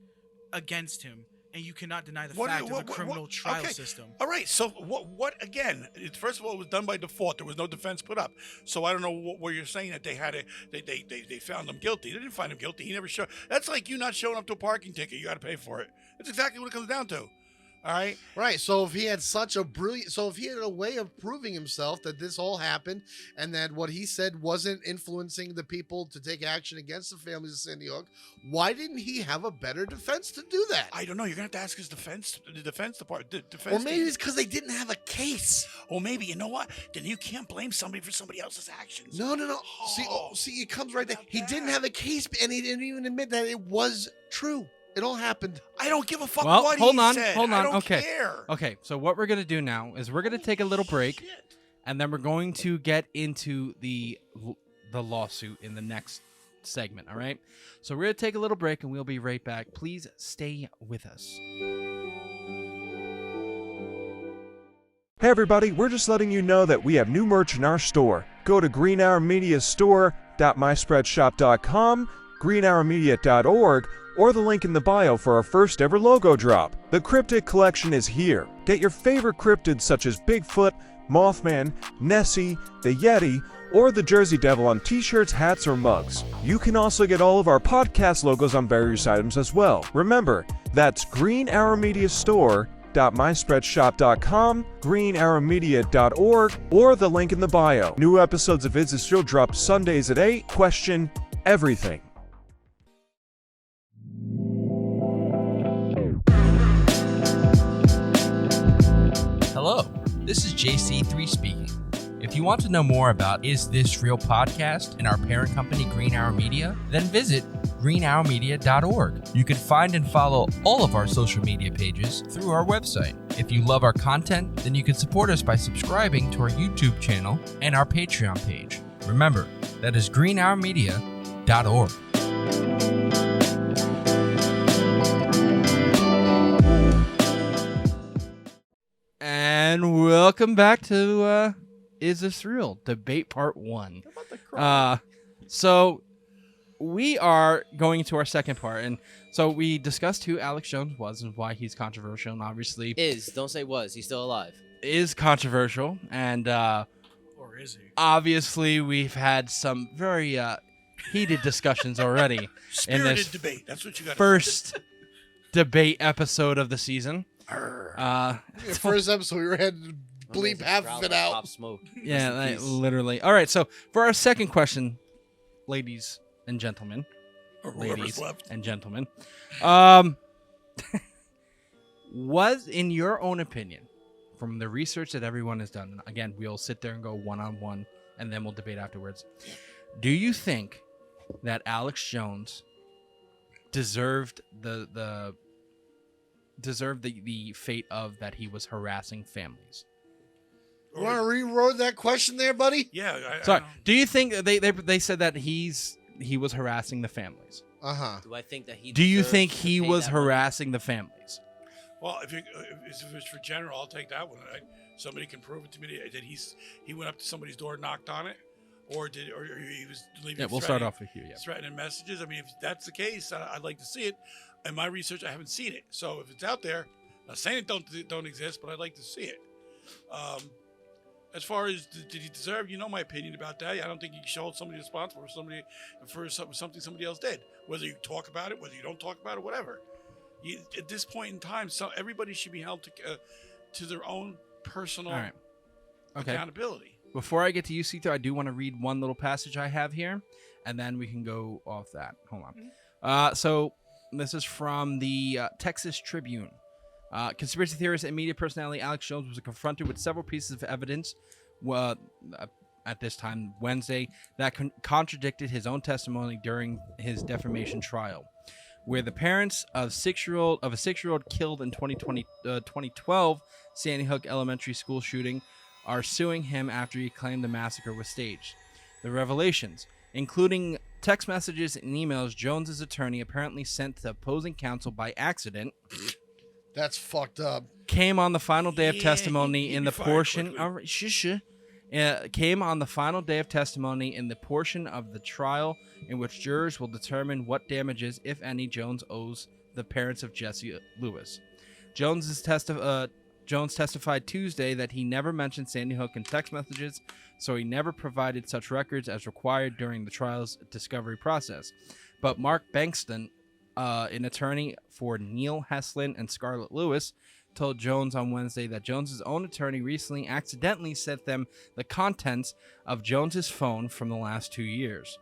against him, and you cannot deny the fact of the criminal trial okay. system. All right, so what again? First of all, it was done by default. There was no defense put up. So I don't know what you're saying that they had it. They found him guilty. They didn't find him guilty. He never showed. That's like you not showing up to a parking ticket. You got to pay for it. That's exactly what it comes down to. All right. Right. So if he had if he had a way of proving himself that this all happened and that what he said wasn't influencing the people to take action against the families of Sandy Hook, why didn't he have a better defense to do that? I don't know. You're gonna have to ask the defense department. Or maybe it's because they didn't have a case. Or maybe you know what? Then you can't blame somebody for somebody else's actions. No. See, it comes right there. He didn't have a case, and he didn't even admit that it was true. It all happened. I don't give a fuck Well, what hold he on, said. hold I on. don't Okay. care. Okay, so what we're going to do now is we're going to take a little break, Shit. and then we're going to get into the lawsuit in the next segment, all right? So we're going to take a little break, and we'll be right back. Please stay with us. Hey everybody, we're just letting you know that we have new merch in our store. Go to greenhourmediastore.myspreadshop.com, greenhourmedia.org, or the link in the bio for our first ever logo drop. The cryptid collection is here. Get your favorite cryptids such as Bigfoot, Mothman, Nessie, the Yeti, or the Jersey Devil on t-shirts, hats, or mugs. You can also get all of our podcast logos on various items as well. Remember, that's greenhourmediastore.myspreadshop.com, greenhourmedia.org, or the link in the bio. New episodes of Is This Real drop Sundays at 8. Question everything. Hello, this is JC3 speaking. If you want to know more about Is This Real podcast and our parent company Green Hour Media, then visit greenhourmedia.org. You can find and follow all of our social media pages through our website. If you love our content, then you can support us by subscribing to our YouTube channel and our Patreon page. Remember, that is greenhourmedia.org. And welcome back to Is This Real? Debate Part 1. So we are going to our second part, and so we discussed who Alex Jones was and why he's controversial, and obviously Don't say was. He's still alive. is controversial, and Or is he? obviously we've had some very heated discussions already in Spirited this debate. That's what you got. first debate episode of the season. The first episode, we had to bleep half of it out. Pop smoke. Yeah, Rest in like, peace. literally. All right, so for our second question, ladies and gentlemen, Or whoever's ladies left. and gentlemen, was, in your own opinion, from the research that everyone has done, and again, we'll sit there and go one-on-one, and then we'll debate afterwards, do you think that Alex Jones deserved the fate of that he was harassing families? You want to reword that question there, buddy? Yeah. Sorry. Do you think they said that he was harassing the families? Uh-huh. Do I think that he? Do you deserves think to he pay was that money? harassing the families? Well, if it's for general, I'll take that one. Somebody can prove it to me that he went up to somebody's door, knocked on it, or he was leaving. Yeah, we'll start off with you. Yeah. Threatening messages. I mean, if that's the case, I'd like to see it. In my research, I haven't seen it. So if it's out there, I'm not saying it don't exist, but I'd like to see it. As far as did he deserve, my opinion about that. I don't think you should hold somebody responsible for something somebody else did. Whether you talk about it, whether you don't talk about it, whatever. At this point in time, everybody should be held to their own personal All right. Okay. accountability. Before I get to you, Sito, I do want to read one little passage I have here, and then we can go off that. Hold on. So this is from the Texas Tribune. Conspiracy theorist and media personality Alex Jones was confronted with several pieces of evidence at this time, Wednesday, that contradicted his own testimony during his defamation trial, where the parents of a 6-year-old killed in 2012 Sandy Hook Elementary School shooting are suing him after he claimed the massacre was staged. The revelations, including text messages and emails Jones's attorney apparently sent to opposing counsel by accident, That's fucked up. came on the final day of testimony in the portion. Quickly. Came on the final day of testimony in the portion of the trial in which jurors will determine what damages, if any, Jones owes the parents of Jesse Lewis. Jones testified Tuesday that he never mentioned Sandy Hook in text messages, so he never provided such records as required during the trial's discovery process. But Mark Bankston, an attorney for Neil Heslin and Scarlett Lewis, told Jones on Wednesday that Jones's own attorney recently accidentally sent them the contents of Jones's phone from the last 2 years.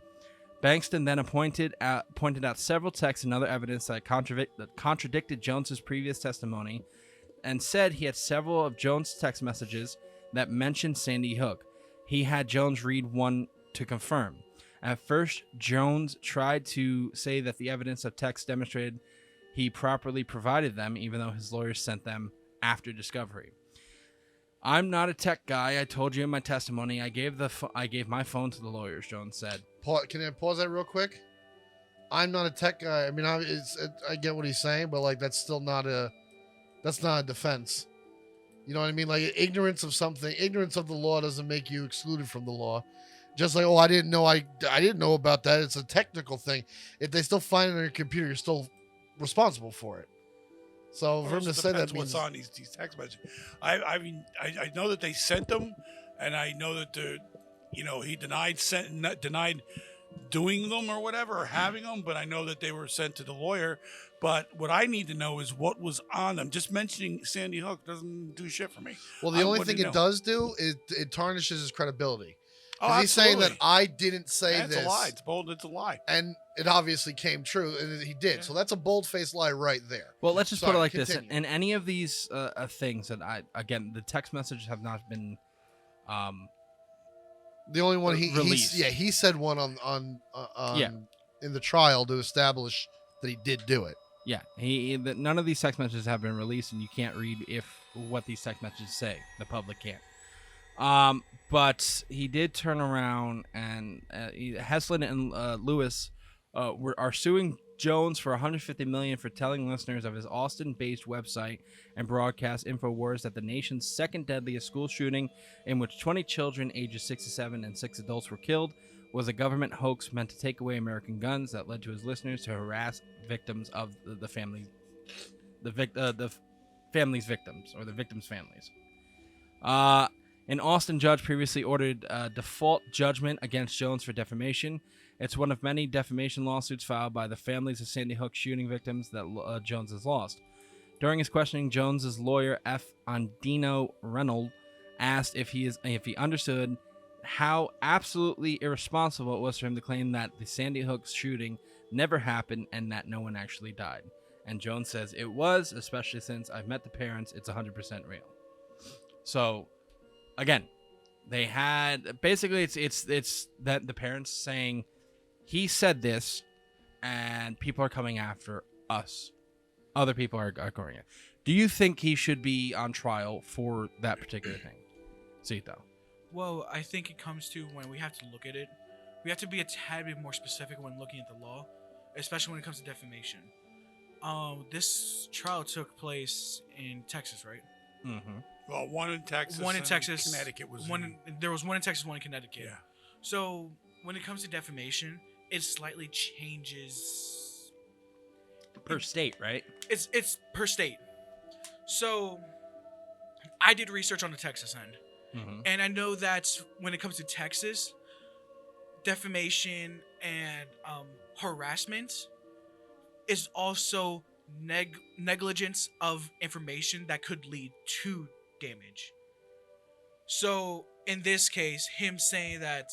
Bankston then pointed out several texts and other evidence that contradicted Jones's previous testimony, and said he had several of Jones' text messages that mentioned Sandy Hook. He had Jones read one to confirm. At first, Jones tried to say that the evidence of text demonstrated he properly provided them, even though his lawyers sent them after discovery. I'm not a tech guy. I told you in my testimony. I gave my phone to the lawyers, Jones said. Can I pause that real quick? I'm not a tech guy. I mean, I get what he's saying, but like that's not a defense. You know what I mean? Like ignorance of the law doesn't make you excluded from the law. Just like, I didn't know about that. It's a technical thing. If they still find it on your computer, you're still responsible for it. So for him to say that means what's on these text messages. I mean, I know that they sent them, and I know that he denied doing them or whatever, or having them, but I know that they were sent to the lawyer. But what I need to know is what was on them. Just mentioning Sandy Hook doesn't do shit for me. Well, the only thing it does do is it tarnishes his credibility. Oh, he's saying that I didn't say this. It's a lie. It's bold. It's a lie. And it obviously came true, and he did. Yeah. So that's a bold-faced lie right there. Well, let's just put it like this. In any of these things that the text messages have not been the only one released. he said one on in the trial to establish that he did do it. Yeah, none of these text messages have been released, and you can't read what these text messages say. The public can't. But he did turn around, and Heslin and Lewis are suing Jones for $150 million for telling listeners of his Austin-based website and broadcast Infowars that the nation's second deadliest school shooting, in which 20 children ages 6 to 7 and 6 adults were killed, was a government hoax meant to take away American guns that led to his listeners to harass victims of the family's victims, or the victims' families. An Austin judge previously ordered a default judgment against Jones for defamation. It's one of many defamation lawsuits filed by the families of Sandy Hook shooting victims that Jones has lost. During his questioning, Jones's lawyer F. Andino Reynolds asked if he understood how absolutely irresponsible it was for him to claim that the Sandy Hook shooting never happened and that no one actually died. And Jones says it was, especially since I've met the parents. It's 100% real. So, again, they had basically it's that the parents saying he said this, and people are coming after us. Other people are going. Do you think he should be on trial for that particular thing, Sito? Well, I think it comes to when we have to look at it. We have to be a tad bit more specific when looking at the law, especially when it comes to defamation. This trial took place in Texas, right? Mm-hmm. Well, one in Texas. Connecticut was there was one in Texas, one in Connecticut. Yeah. So when it comes to defamation, it slightly changes per state, right? It's per state. So I did research on the Texas end. Mhm. And I know that when it comes to Texas, defamation and harassment is also negligence of information that could lead to damage. So in this case, him saying that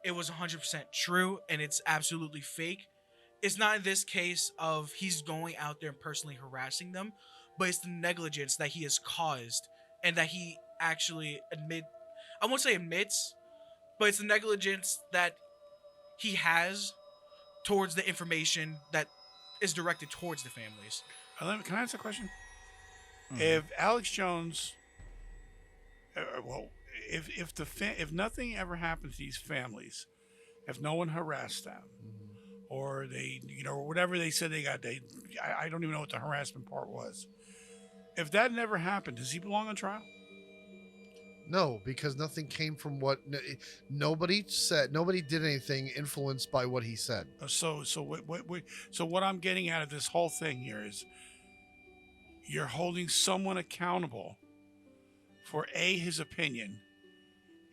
it was 100% true and it's absolutely fake, it's not in this case of he's going out there and personally harassing them, but it's the negligence that he has caused and that he actually I won't say admits, but it's the negligence that he has towards the information that is directed towards the families. Can I ask a question? Mhm. If Alex Jones, if nothing ever happened to these families, if no one harassed them, or they, or whatever they said they got, I don't even know what the harassment part was. If that never happened, does he belong on trial? No, because nothing came from nobody said. Nobody did anything influenced by what he said. So what I'm getting at of this whole thing here is you're holding someone accountable for A, his opinion,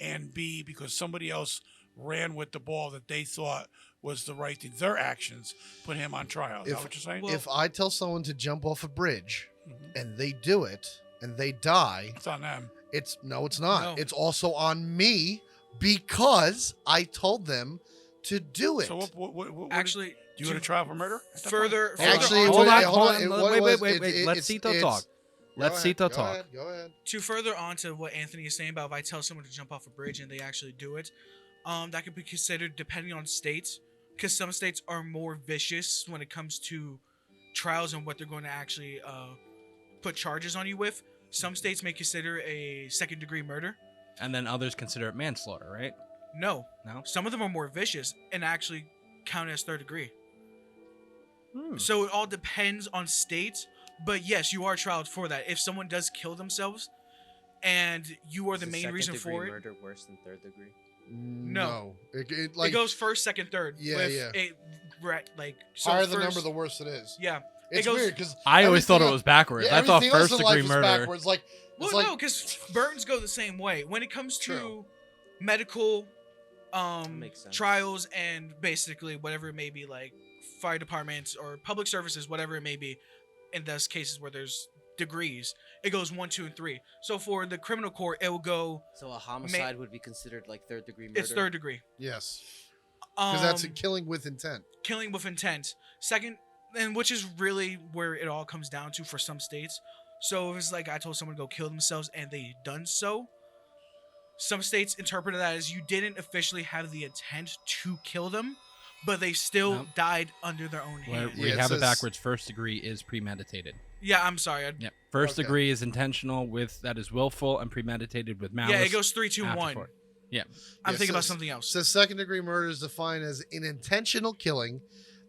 and B, because somebody else ran with the ball that they thought was the right thing. Their actions put him on trial. Is that what you're saying? Well- If I tell someone to jump off a bridge Mhm. and they do it and they die, It's on them. it's not. No. It's also on me because I told them to do it. So what Actually, do you go to trial for murder? at that point? further Actually, onto Hold that- on, hold on, hold what on. it was- Wait. it- Let it's- Sito it's- talk. Let Sito Go talk. ahead, go ahead. to further on to what Anthony is saying about if I tell someone to jump off a bridge and they actually do it, that could be considered depending on states, because some states are more vicious when it comes to trials and what they're going to actually put charges on you with. Some states may consider a second-degree murder. And then others consider it manslaughter, right? No, No? some of them are more vicious and actually count as third degree. Hmm. So it all depends on states. But yes, you are trialed for that. If someone does kill themselves, and you are the Is main reason second-degree for it, murder worse than third degree? No. It it goes first, second, third. Yeah, with yeah. So higher the first- number, the worse it is. Yeah. It's goes- weird because I always thought it was backwards. I thought first degree murder. backwards. Like, Well, it's like no, because burns go the same way. When it comes to True. medical makes sense. trials and basically whatever it may be, like fire departments or public services, whatever it may be, in those cases where there's degrees, it goes 1, 2, and 3. So for the criminal court, it will go. So a homicide would be considered like third degree murder? It's third degree. yes, because that's a Um, killing with intent. killing with intent. Second, and which is really where it all comes down to for some states. So if it's like I told someone to go kill themselves and they done so, some states interpreted that as you didn't officially have the intent to kill them, but they still Nope. died under their own Where hand. we Yeah, it have it says- backwards. First degree is premeditated. Yeah, I'm sorry. Yep. First Okay. degree is intentional with that is willful and premeditated with malice. Yeah, it goes 3, 2, after 1. for it. Yeah. I'm Yeah, thinking about so- something else. So second degree murder is defined as an intentional killing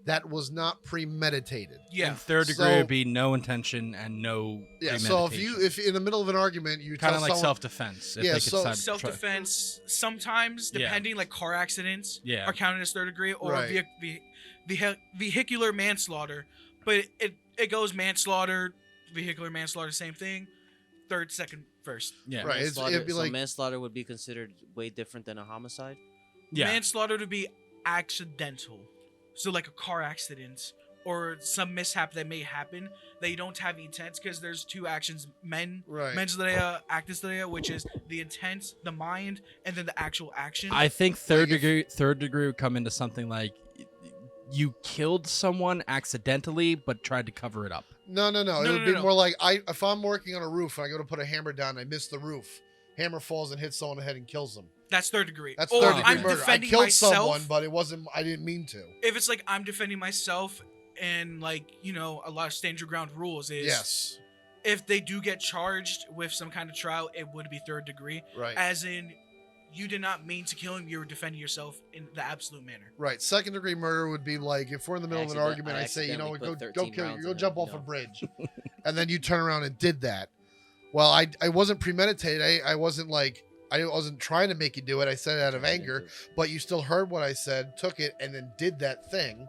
that was not premeditated. Yeah. And third degree So- would be no intention and no Yeah. So if in the middle of an argument you kind tell of like someone, self-defense. If Yeah, they could so- decide to try- Self-defense, sometimes, Yeah. depending, like car accidents Yeah. are counted as third degree, or Right. vehicular manslaughter. But it goes manslaughter, vehicular manslaughter, same thing. Third, second, first. Yeah. Right. Manslaughter, it'd be so like manslaughter would be considered way different than a homicide? Yeah. Manslaughter to be accidental. So like a car accident or some mishap that may happen that you don't have intent, because there's two actions, right. mens rea, actus rea, which is the intent, the mind, and then the actual action. I think third Like if- degree would come into something like you killed someone accidentally but tried to cover it up. No. It No, would no, be no. more like if I'm working on a roof and I go to put a hammer down and I miss the roof, hammer falls and hits someone in the head and kills them. That's third degree. That's Or third degree I'm murder. I defending killed myself. someone, but it wasn't. I didn't mean to. If it's like I'm defending myself, and like, you know, a lot of stand your ground rules is Yes. if they do get charged with some kind of trial, it would be third degree. Right. As in, you did not mean to kill him, you were defending yourself in the absolute manner. Right. Second degree murder would be like if we're in the middle of an argument, I I say, go accidentally put go 13 kill you, rounds go in jump it, off no. a bridge, and then you turn around and did that. Well, I wasn't premeditated. I wasn't like I wasn't trying to make you do it. I said it out of anger, but you still heard what I said, took it, and then did that thing.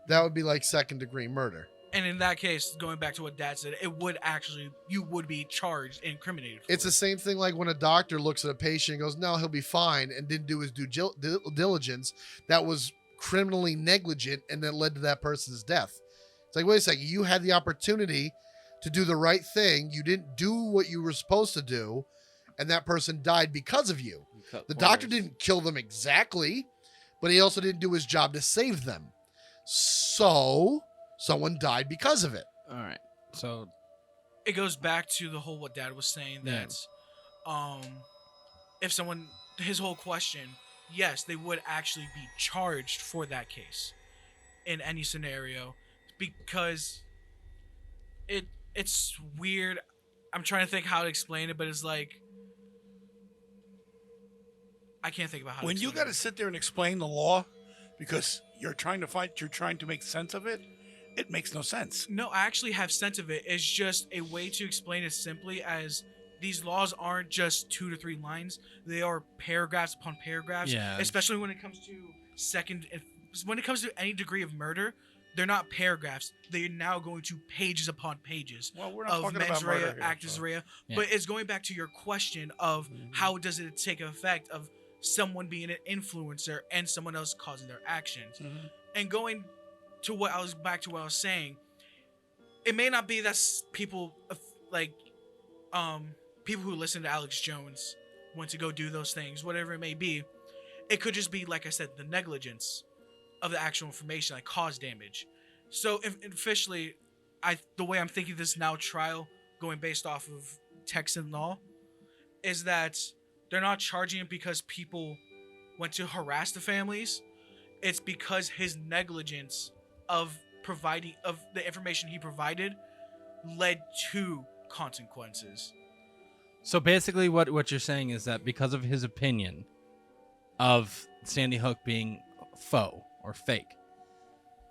That would be like second degree murder. And in that case, going back to what Dad said, you would be charged and incriminated for It's the it. same thing like when a doctor looks at a patient and goes, no, he'll be fine, and didn't do his due diligence. That was criminally negligent, and that led to that person's death. It's like, wait a second, you had the opportunity to do the right thing. You didn't do what you were supposed to do, and that person died because of you. The doctor didn't kill them exactly, but he also didn't do his job to save them. So someone died because of it. All right. So It goes back to the whole what Dad was saying Yeah. that if someone, his whole question, yes, they would actually be charged for that case in any scenario, because it's weird. I'm trying to think how to explain it, but it's like I can't think about how. When to you explain got to sit there and explain the law because you're trying to make sense of it, it makes no sense. No, I actually have sense of it. It's just a way to explain it simply as these laws aren't just 2 to 3 lines. They are paragraphs upon paragraphs. Yeah. Especially when it comes to any degree of murder, they're not paragraphs. They're now going to pages upon pages Well, we're not of talking mens about rea, murder here, actus so. rea. Yeah. But it's going back to your question of how does it take effect of someone being an influencer and someone else causing their actions. Mhm. And going to what I was saying, it may not be that people people who listen to Alex Jones want to go do those things, whatever it may be. It could just be, like I said, the negligence of the actual information, like cause damage. So officially, the way I'm thinking this now trial, going based off of Texan law, is that they're not charging it because people went to harass the families. It's because his negligence of the information he provided led to consequences. So basically, what you're saying is that because of his opinion of Sandy Hook being faux or fake,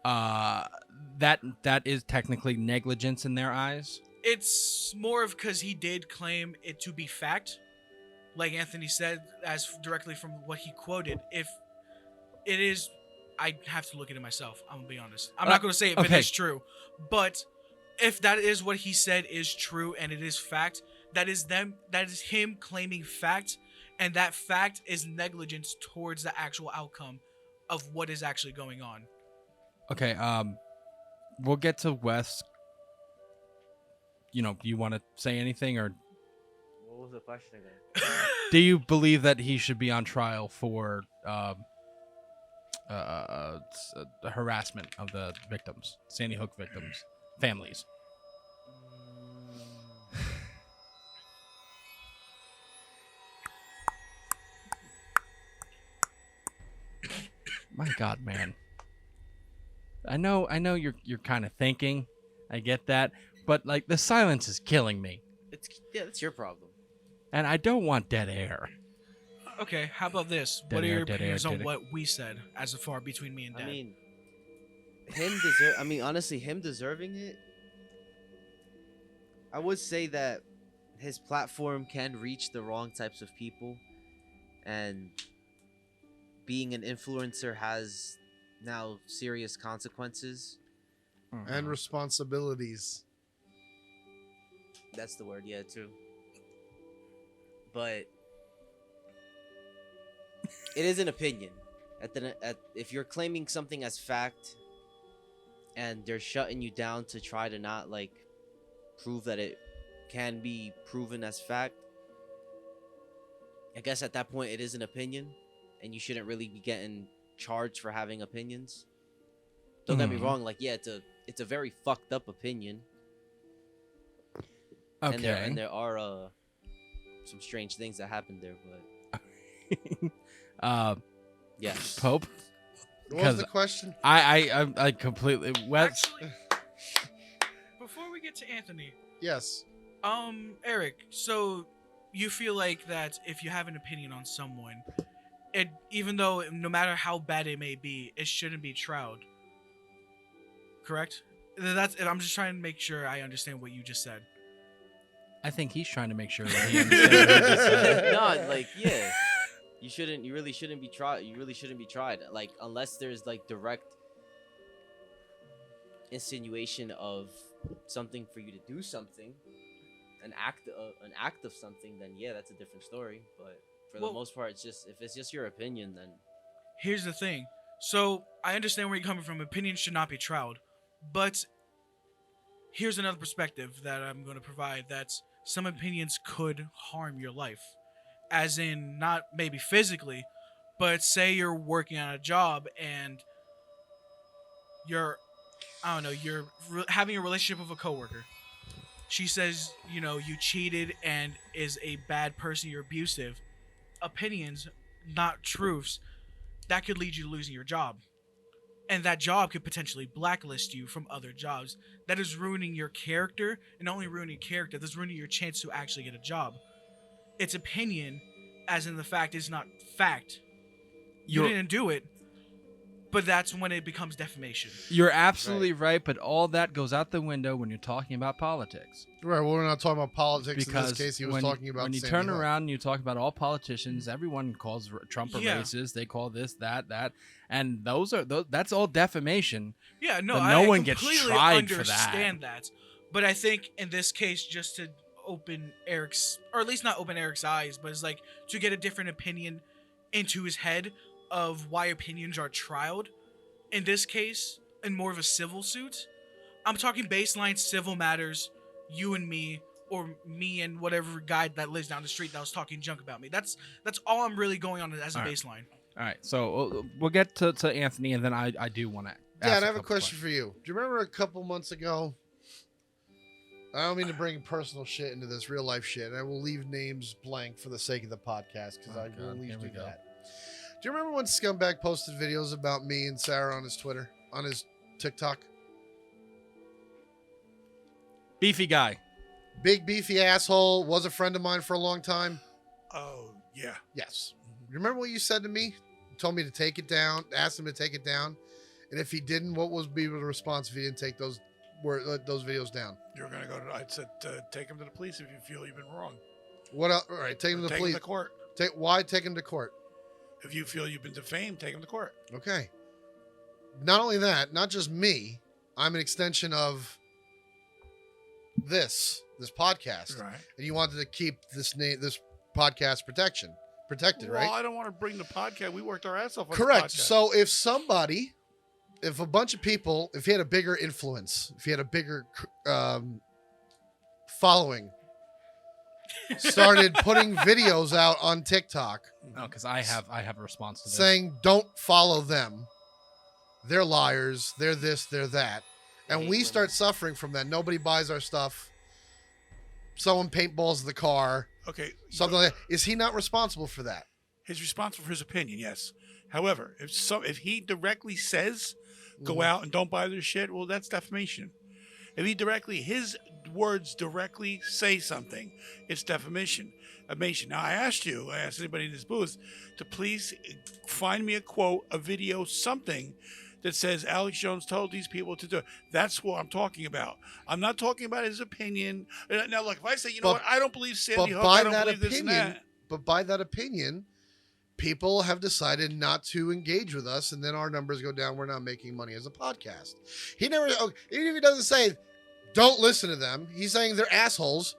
that is technically negligence in their eyes. It's more of because he did claim it to be fact, like Anthony said, as directly from what he quoted. If it is, I have to look at it myself. I'm gonna be honest. I'm not gonna say if it okay. is true, but if that is what he said is true and it is fact, that is him claiming fact, and that fact is negligence towards the actual outcome of what is actually going on. Okay. We'll get to Wes. Do you want to say anything, or What was the question again? do you believe that he should be on trial for harassment of the victims, Sandy Hook victims, families? My God, man. I know you're kind of thinking. I get that, but like the silence is killing me, That's your problem. and I don't want dead air. Okay, how about this? Dead What are air, your dead air, opinions on dead air. what we said as far between me and Dad? Honestly, him deserving it. I would say that his platform can reach the wrong types of people, and being an influencer has now serious consequences. And responsibilities. That's the word, yeah, too. But it is an opinion. If you're claiming something as fact, and they're shutting you down to try to not prove that it can be proven as fact, I guess at that point it is an opinion, and you shouldn't really be getting charged for having opinions. Don't get me wrong, it's a very fucked up opinion. Okay. And there are some strange things that happened there, but yeah. Pope. What was the question? I completely Wes. Actually, before we get to Anthony, Yes. Eric, so you feel like that if you have an opinion on someone, even though no matter how bad it may be, it shouldn't be trialed. Correct? I'm just trying to make sure I understand what you just said. I think he's trying to make sure that he understands what he just said. No, you really shouldn't be tried. Unless there's direct. insinuation of something for you to do something, an act of something, then yeah, that's a different story. But for the most part, it's just if it's just your opinion, then Here's the thing. So I understand where you're coming from. Opinions should not be trialed, but here's another perspective that I'm going to provide. That's some opinions could harm your life, as in not maybe physically, but say you're working on a job and you're, I don't know, you're having a relationship with a coworker. She says, you know, you cheated and is a bad person, you're abusive. Opinions, not truths, that could lead you to losing your job. And that job could potentially blacklist you from other jobs. That is ruining your character, and not only ruining character, that's ruining your chance to actually get a job. It's opinion, as in the fact is not fact. You didn't do it, but that's when it becomes defamation. You're absolutely right, but all that goes out the window when you're talking about politics. Right. Well, we're not talking about politics Because in this case. He was talking about when you Sandy turn Hook. around and you talk about all politicians, everyone calls Trump a racist. They call this, that, and that's all defamation. Yeah, no, But no I one gets completely tried for understand that. But I think in this case, just to open Eric's, or at least not open Eric's eyes, but it's like to get a different opinion into his head of why opinions are trialed. In this case, in more of a civil suit, I'm talking baseline civil matters, you and me, or me and whatever guy that lives down the street that was talking junk about me. That's all I'm really going on as a baseline. All right, so we'll get to Anthony, and then I do want to. Yeah, and I have a question for you. Do you remember a couple months ago? I don't mean to bring personal shit into this, real life shit, and I will leave names blank for the sake of the podcast because I will at least do that. Do you remember when Scumbag posted videos about me and Sarah on his Twitter, on his TikTok? Beefy guy. Big beefy asshole, was a friend of mine for a long time. Oh, yeah. Yes. You remember what you said to me? You told me to take it down, asked him to take it down. And if he didn't, what would be the response if he didn't take those videos down? You're going to go to, I said, take him to the police if you feel you've been wrong. What else? All right, take him to the Take police. him to court. Why take him to court? If you feel you've been defamed, take him to court. Okay. Not only that, not just me, I'm an extension of this podcast. Right. And you wanted to keep this podcast protected, right? Well, I don't want to bring the podcast. We worked our ass off on Correct. the podcast. So if a bunch of people, if he had a bigger influence, if he had a bigger following, started putting videos out on TikTok. No, because I have a response to this. Saying don't follow them. They're liars. They're this, they're that. And we start suffering from that. Nobody buys our stuff. Someone paintballs the car. Okay. Something like that. Is he not responsible for that? He's responsible for his opinion, yes. However, if he directly says, go out and don't buy their shit, well, that's defamation. If his words directly say something, it's defamation. Now, I asked anybody in this booth to please find me a quote, a video, something that says Alex Jones told these people to do it. That's what I'm talking about. I'm not talking about his opinion. Now, look, if I say, what, I don't believe Sandy Hook, I don't believe this and that. But by that opinion, people have decided not to engage with us, and then our numbers go down. We're not making money as a podcast. Even if he doesn't say, don't listen to them, he's saying they're assholes.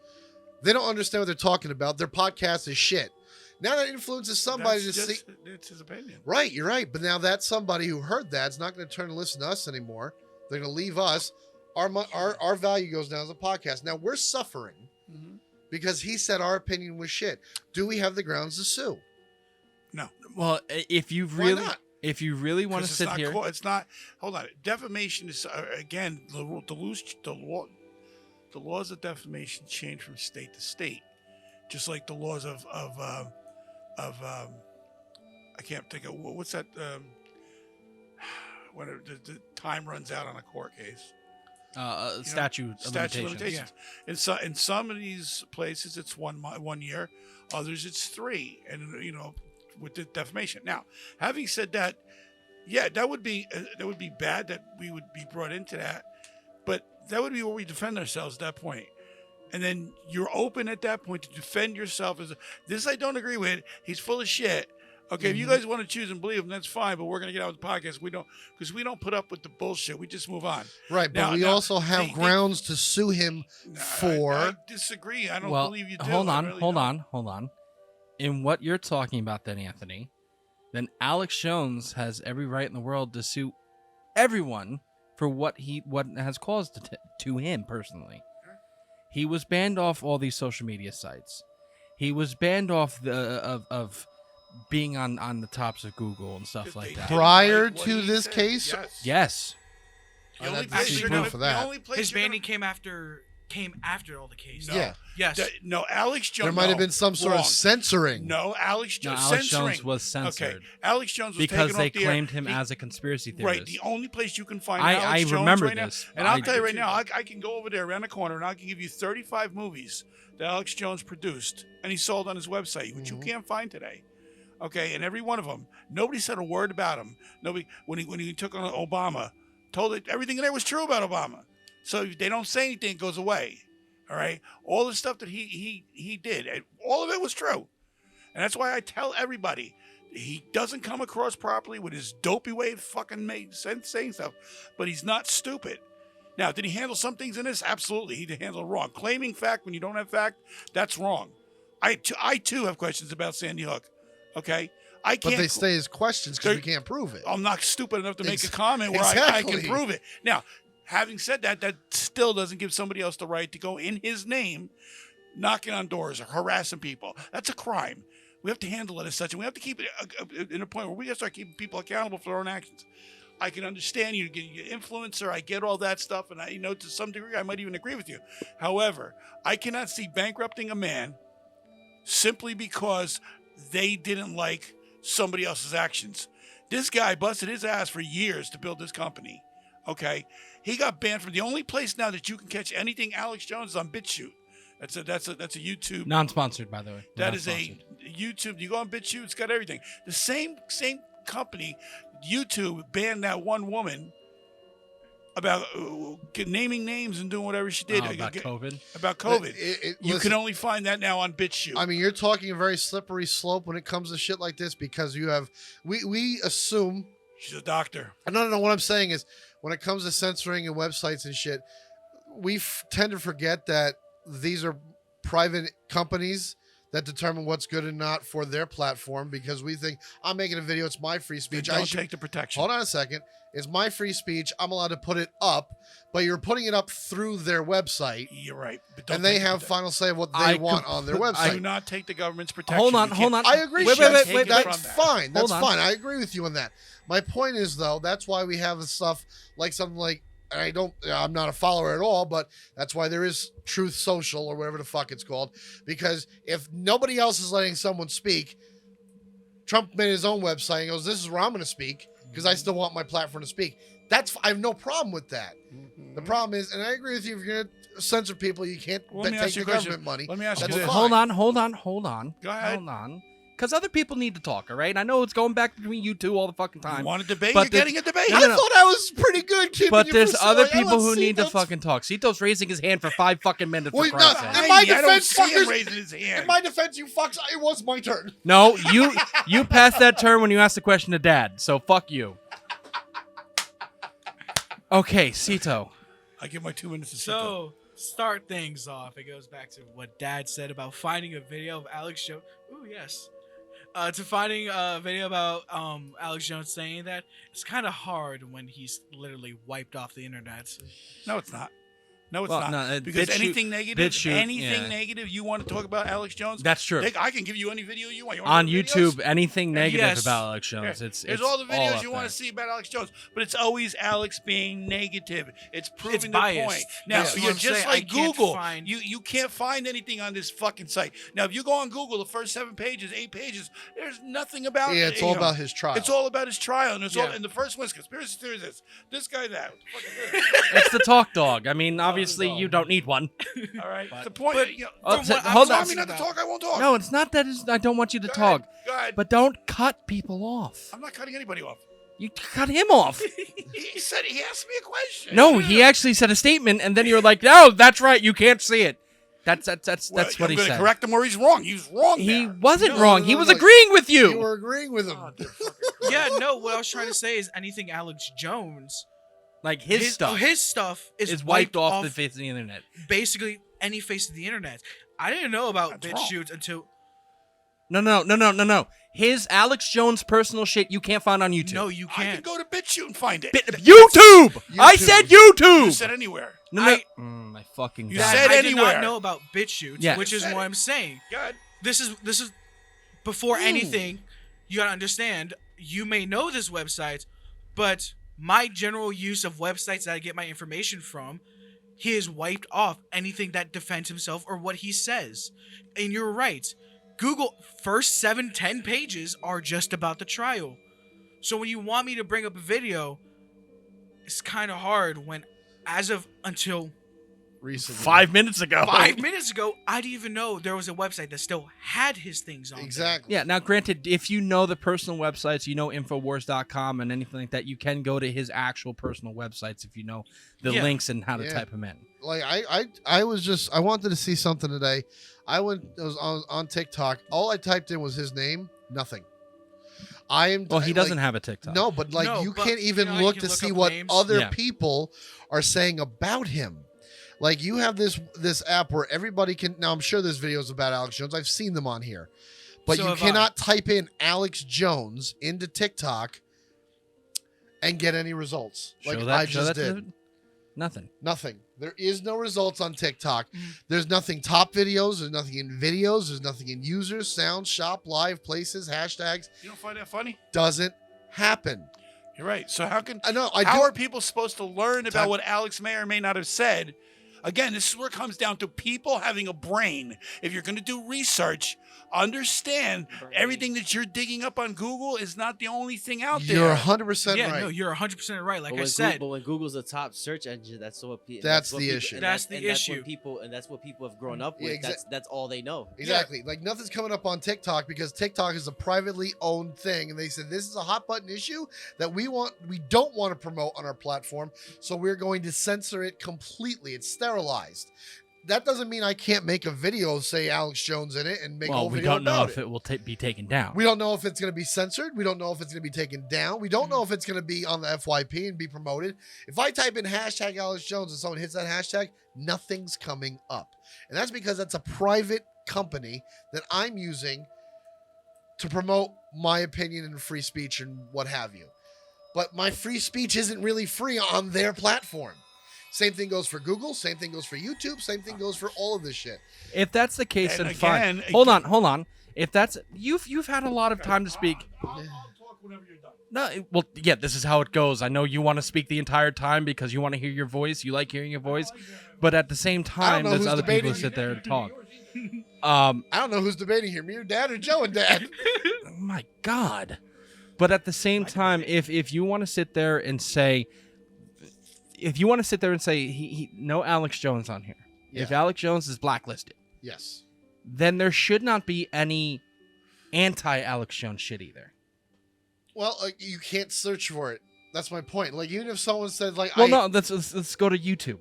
They don't understand what they're talking about. Their podcast is shit. Now that influences somebody to see. It's his opinion. Right, you're right. But now that somebody who heard that is not going to turn and listen to us anymore. They're going to leave us. Our value goes down as a podcast. Now we're suffering because he said our opinion was shit. Do we have the grounds to sue? No. Well, if you really want to sit here, it's not. Hold on. Defamation is again the laws of defamation change from state to state, just like the laws of I can't think of what's that when the time runs out on a court case. Statute of limitations. Yeah. In some of these places it's 1 year, others it's 3, and with the defamation. Now, having said that, yeah, that would be bad that we would be brought into that, but that would be where we defend ourselves at that point. And then you're open at that point to defend yourself as this I don't agree with. He's full of shit. Okay, if you guys want to choose and believe him, that's fine. But we're gonna get out of the podcast. We don't put up with the bullshit. We just move on. Right, but we also have grounds to sue him for. I disagree. I don't believe you do. Hold on. In what you're talking about, then, Anthony, then Alex Jones has every right in the world to sue everyone for what has caused to him personally. He was banned off all these social media sites. He was banned off of being on the tops of Google and stuff like that. Prior to this case? Yes. The only place place you're gonna- proof of that. the only place His you're banning came after all the cases. Yeah. Yes. No, Alex Jones. There might have been some sort of wrong. censoring. No, Alex Jones. Alex censoring. Jones was censored. Okay, Alex Jones was because taken they off the air. claimed him as a conspiracy theorist. Right, the only place you can find I Alex Jones remember right this. now, and I'll I tell you do right too. now, I can go over there around the corner and I can give you 35 movies that Alex Jones produced and he sold on his website, which you can't find today. Okay, and every one of them, nobody said a word about him. Nobody, when he took on Obama, told it everything there was true about Obama. So if they don't say anything, it goes away. All right, all the stuff that he did, all of it was true, and that's why I tell everybody he doesn't come across properly with his dopey way of fucking saying stuff, but he's not stupid. Now, did he handle some things in this? Absolutely, he handled it wrong. Claiming fact when you don't have fact, that's wrong. I too have questions about Sandy Hook. Okay, I can't. But they stay as questions because we can't prove it. I'm not stupid enough to make a comment where I Exactly. can prove it. Now, having said that, that still doesn't give somebody else the right to go in his name, knocking on doors or harassing people. That's a crime. We have to handle it as such, and we have to keep it in a point where we got to start keeping people accountable for their own actions. I can understand you're an influencer. I get all that stuff, and I know to some degree I might even agree with you. However, I cannot see bankrupting a man simply because they didn't like somebody else's actions. This guy busted his ass for years to build this company. Okay, he got banned from the only place now that you can catch anything Alex Jones is on BitChute. That's a YouTube. Non-sponsored, by the way. That is a YouTube. You go on BitChute, it's got everything. The same company, YouTube, banned that one woman about naming names and doing whatever she did. About COVID? About COVID. You Listen, can only find that now on BitChute. I mean, you're talking a very slippery slope when it comes to shit like this because you have we assume she's a doctor. No. What I'm saying is when it comes to censoring and websites and shit, we tend to forget that these are private companies that determine what's good and not for their platform because we think I'm making a video, it's my free speech. Don't take the protection. Hold on a second. It's my free speech. I'm allowed to put it up, but you're putting it up through their website. You're right. But don't And they take the have protection. final say of what they want on their website. Do not take the government's protection. Hold on. I agree. Wait, Shep. wait, That's fine. That's Hold on. fine. I agree with you on that. My point is, though, that's why we have the stuff like something like I'm not a follower at all, but that's why there is Truth Social or whatever the fuck it's called. Because if nobody else is letting someone speak, Trump made his own website and goes, "This is where I'm going to speak because I still want my platform to speak." I have no problem with that. The problem is, and I agree with you, if you're going to censor people, you can't Well, let me take ask you the a question. government money. Let me ask you That's this. fine. Hold on. Go ahead. Hold on. Because other people need to talk, all right? I know it's going back between you two all the fucking time. You want a debate? But You're getting a debate. No, I no, no. thought I was pretty good keeping But you there's for other like, people who let's need see, to fucking talk. Sito's raising his hand for 5 fucking minutes. Well, For no, Christ's sake. in my I don't defense, see him fuckers- raising his hand. In my defense, you fucks, it was my turn. No, you passed that turn when you asked the question to Dad. So fuck you. Okay, Sito. I give my 2 minutes to sit. So, start things off. It goes back to what Dad said about finding a video of Alex Jones. Ooh, yes. To finding a video about Alex Jones saying that, it's kind of hard when he's literally wiped off the internet. No, it's not. No, it's Well, not. no, Because BitChute- anything negative, BitChute, yeah. negative you want to talk about Alex Jones, That's true. I can give you any video you want. You On want the YouTube, videos? anything negative Yes. about Alex Here, Jones, it's There's all the videos up you want there. to see about Alex Jones, but it's always Alex being negative. It's proving the biased. point. Now, That's what you're I'm just saying. like I can't Google. find- You can't find anything on this fucking site. Now, if you go on Google, the first 7 pages, 8 pages, there's nothing about Yeah, it. it's all about his trial. It's all about his trial, and it's all. Yeah. And the first one's conspiracy theories. This guy, that. What the fuck is this? It's the talk dog. I mean, obviously, you don't need one. All right. The point. But- you know, Oh, from so- what- hold if you on. want me not to talk, I won't talk. No, it's not that. I don't want you to Go talk. ahead. Go ahead. But don't cut people off. I'm not cutting anybody off. You cut him off. He said he asked me a question. No, he actually said a statement, and then you're like, "No, that's right. You can't see it." That's Well, what I'm he gonna said. correct him where he's wrong. He was wrong. He there. wasn't No, wrong. no, He no, was no. agreeing with You you. were agreeing with him. Yeah, no. What I was trying to say is anything Alex Jones, Like his stuff his stuff is wiped off the face of the internet. basically any face of the internet. I didn't know about That's wrong. BitChute until No. His Alex Jones personal shit you can't find on YouTube. no, you I can can't. go to BitChute and find it. YouTube! I YouTube. said You YouTube. said anywhere. No. My fucking You God. said I did anywhere. not know about BitChute, Yeah. which is Said what it. I'm saying. God. This is before anything. You gotta understand. You may know this website, but my general use of websites that I get my information from, he has wiped off anything that defends himself or what he says. And you're right. Google first 7-10 pages are just about the trial. So when you want me to bring up a video, it's kind of hard when, as of until Recently. 5 minutes ago. 5 minutes ago, I didn't even know there was a website that still had his things on. Exactly. Yeah, now granted, if you know the personal websites, you know Infowars.com and anything like that, you can go to his actual personal websites if you know the Yeah. links and how to Yeah. type them in. Like I wanted to see something today. I was on TikTok. All I typed in was his name. Nothing. Well, he doesn't have a TikTok. No, but like No, you but, can't even you know, you look can to look see up what names. other Yeah. people are saying about him. Like you have this app where everybody can. Now I'm sure there's videos about Alex Jones. I've seen them on here, but So you have cannot type in Alex Jones into TikTok and get any results. Like Show that, I show just that to did. nothing. Nothing. There is no results on TikTok. Mhm. There's nothing top videos. There's nothing in videos. There's nothing in users, sound, shop, live, places, hashtags. You don't find that funny? Doesn't happen. You're right. So how can I know. how are people supposed to learn about Time- what Alex may or may not have said? Again, this is where it comes down to people having a brain. If you're going to do research, understand everything that you're digging up on Google is not the only thing out there. You're 100% Yeah, right. no, you're 100% right. Like But I when said, but when Google's a top search engine, that's what That's what the people- issue. and That's the and that's issue. what people and that's what people have grown up Yeah, with. That's all they know. Exactly. Like nothing's coming up on TikTok because TikTok is a privately owned thing, and they said this is a hot button issue that we don't want to promote on our platform, so we're going to censor it completely. It's sterilized. That doesn't mean I can't make a video, say Alex Jones in it, and make a Well, whole we video don't know about if it will be taken down. We don't know if it's going to be censored. We don't know if it's going to be taken down. We don't know if it's going to be on the FYP and be promoted. If I type in hashtag Alex Jones and someone hits that hashtag, nothing's coming up. And that's because that's a private company that I'm using to promote my opinion and free speech and what have you. But my free speech isn't really free on their platform. Same thing goes for Google. Same thing goes for YouTube. Same thing goes for all of this shit. If that's the case, And then fine. again- Hold on. If that's you've had a lot of time to speak. I'll talk whenever you're done. No, well, yeah, this is how it goes. I know you want to speak the entire time because you want to hear your voice. You like hearing your voice, but at the same time, know there's who's other people debating who sit you. there and talk. I don't know who's debating here, me or Dad or Joe and Dad. My God. But at the same time, if you want to sit there and say, no Alex Jones on here. If Yeah. Alex Jones is blacklisted, Yes. then there should not be any anti-Alex Jones shit either. Well, you can't search for it. That's my point. Like, even if someone said, like, Well, no, let's go to YouTube.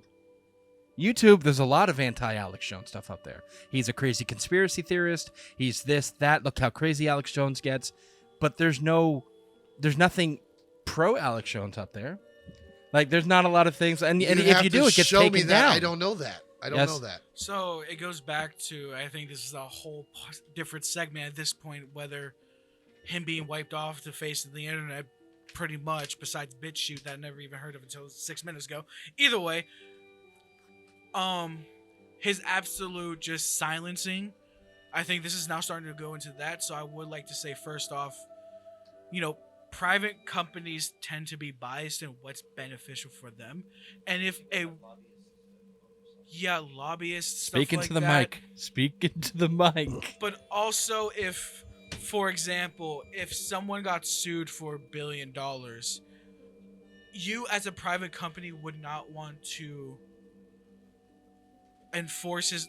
YouTube, there's a lot of anti-Alex Jones stuff up there. He's a crazy conspiracy theorist. He's this, that. Look how crazy Alex Jones gets. But there's nothing pro Alex Jones up there. Like, there's not a lot of things. And if have you to do, it gets show taken me that. down. I don't know that. I don't Yes. know that. so it goes back to, I think this is a whole different segment at this point, whether him being wiped off the face of the internet, pretty much, besides BitChute that I never even heard of until 6 minutes ago. Either way, his absolute just silencing, I think this is now starting to go into that. So I would like to say, first off, private companies tend to be biased in what's beneficial for them, and if lobbyists, stuff Speak into like the that. mic. Speak into the mic. But also, if, for example, if someone got sued for $1 billion, you as a private company would not want to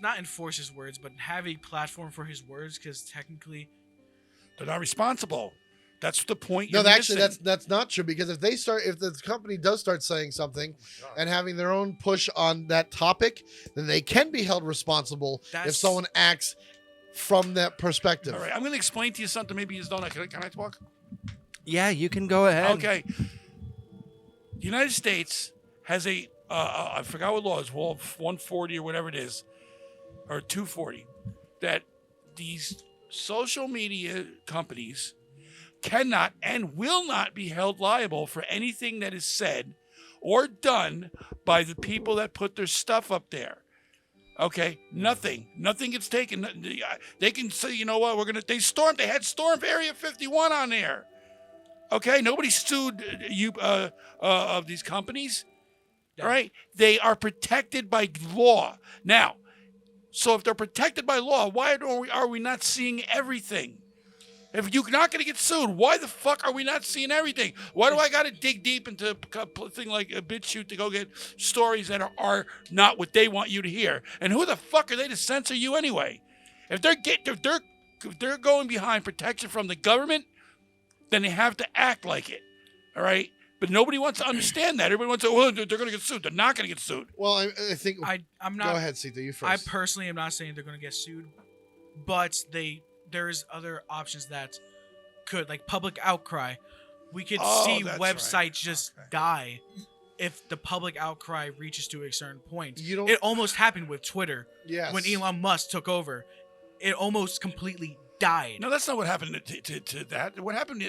not enforce his words, but have a platform for his words, because technically They're not responsible. That's the point. No, you're actually, missing. that's not true, because if the company does start saying something and having their own push on that topic, then they can be held responsible if That's- someone acts from that perspective. All right, I'm going to explain to you something. Maybe you don't know. Can I talk? Yeah, you can go ahead. Okay. The United States has I forgot what law it is, 140 or whatever it is, or 240, that these social media companies cannot and will not be held liable for anything that is said or done by the people that put their stuff up there. Okay, nothing gets taken. They can say, you know what, they had stormed Area 51 on there. Okay, nobody sued of these companies. All right, they are protected by law. Now, so if they're protected by law, why are we not seeing everything? If you're not going to get sued, why the fuck are we not seeing everything? Why do I got to dig deep into a thing like a BitChute to go get stories that are not what they want you to hear? And who the fuck are they to censor you anyway? If they're going behind protection from the government, then they have to act like it. All right? But nobody wants to understand that. Everybody wants to, well, they're going to get sued. They're not going to get sued. Well, I think. I'm not. Go ahead, Sita. You first. I personally am not saying they're going to get sued, but there's other options that could, like public outcry. We could see that's websites right. just die if the public outcry reaches to a certain point. You don't- It almost happened with Twitter. Yes. When Elon Musk took over, it almost completely died. No, that's not what happened to that. What happened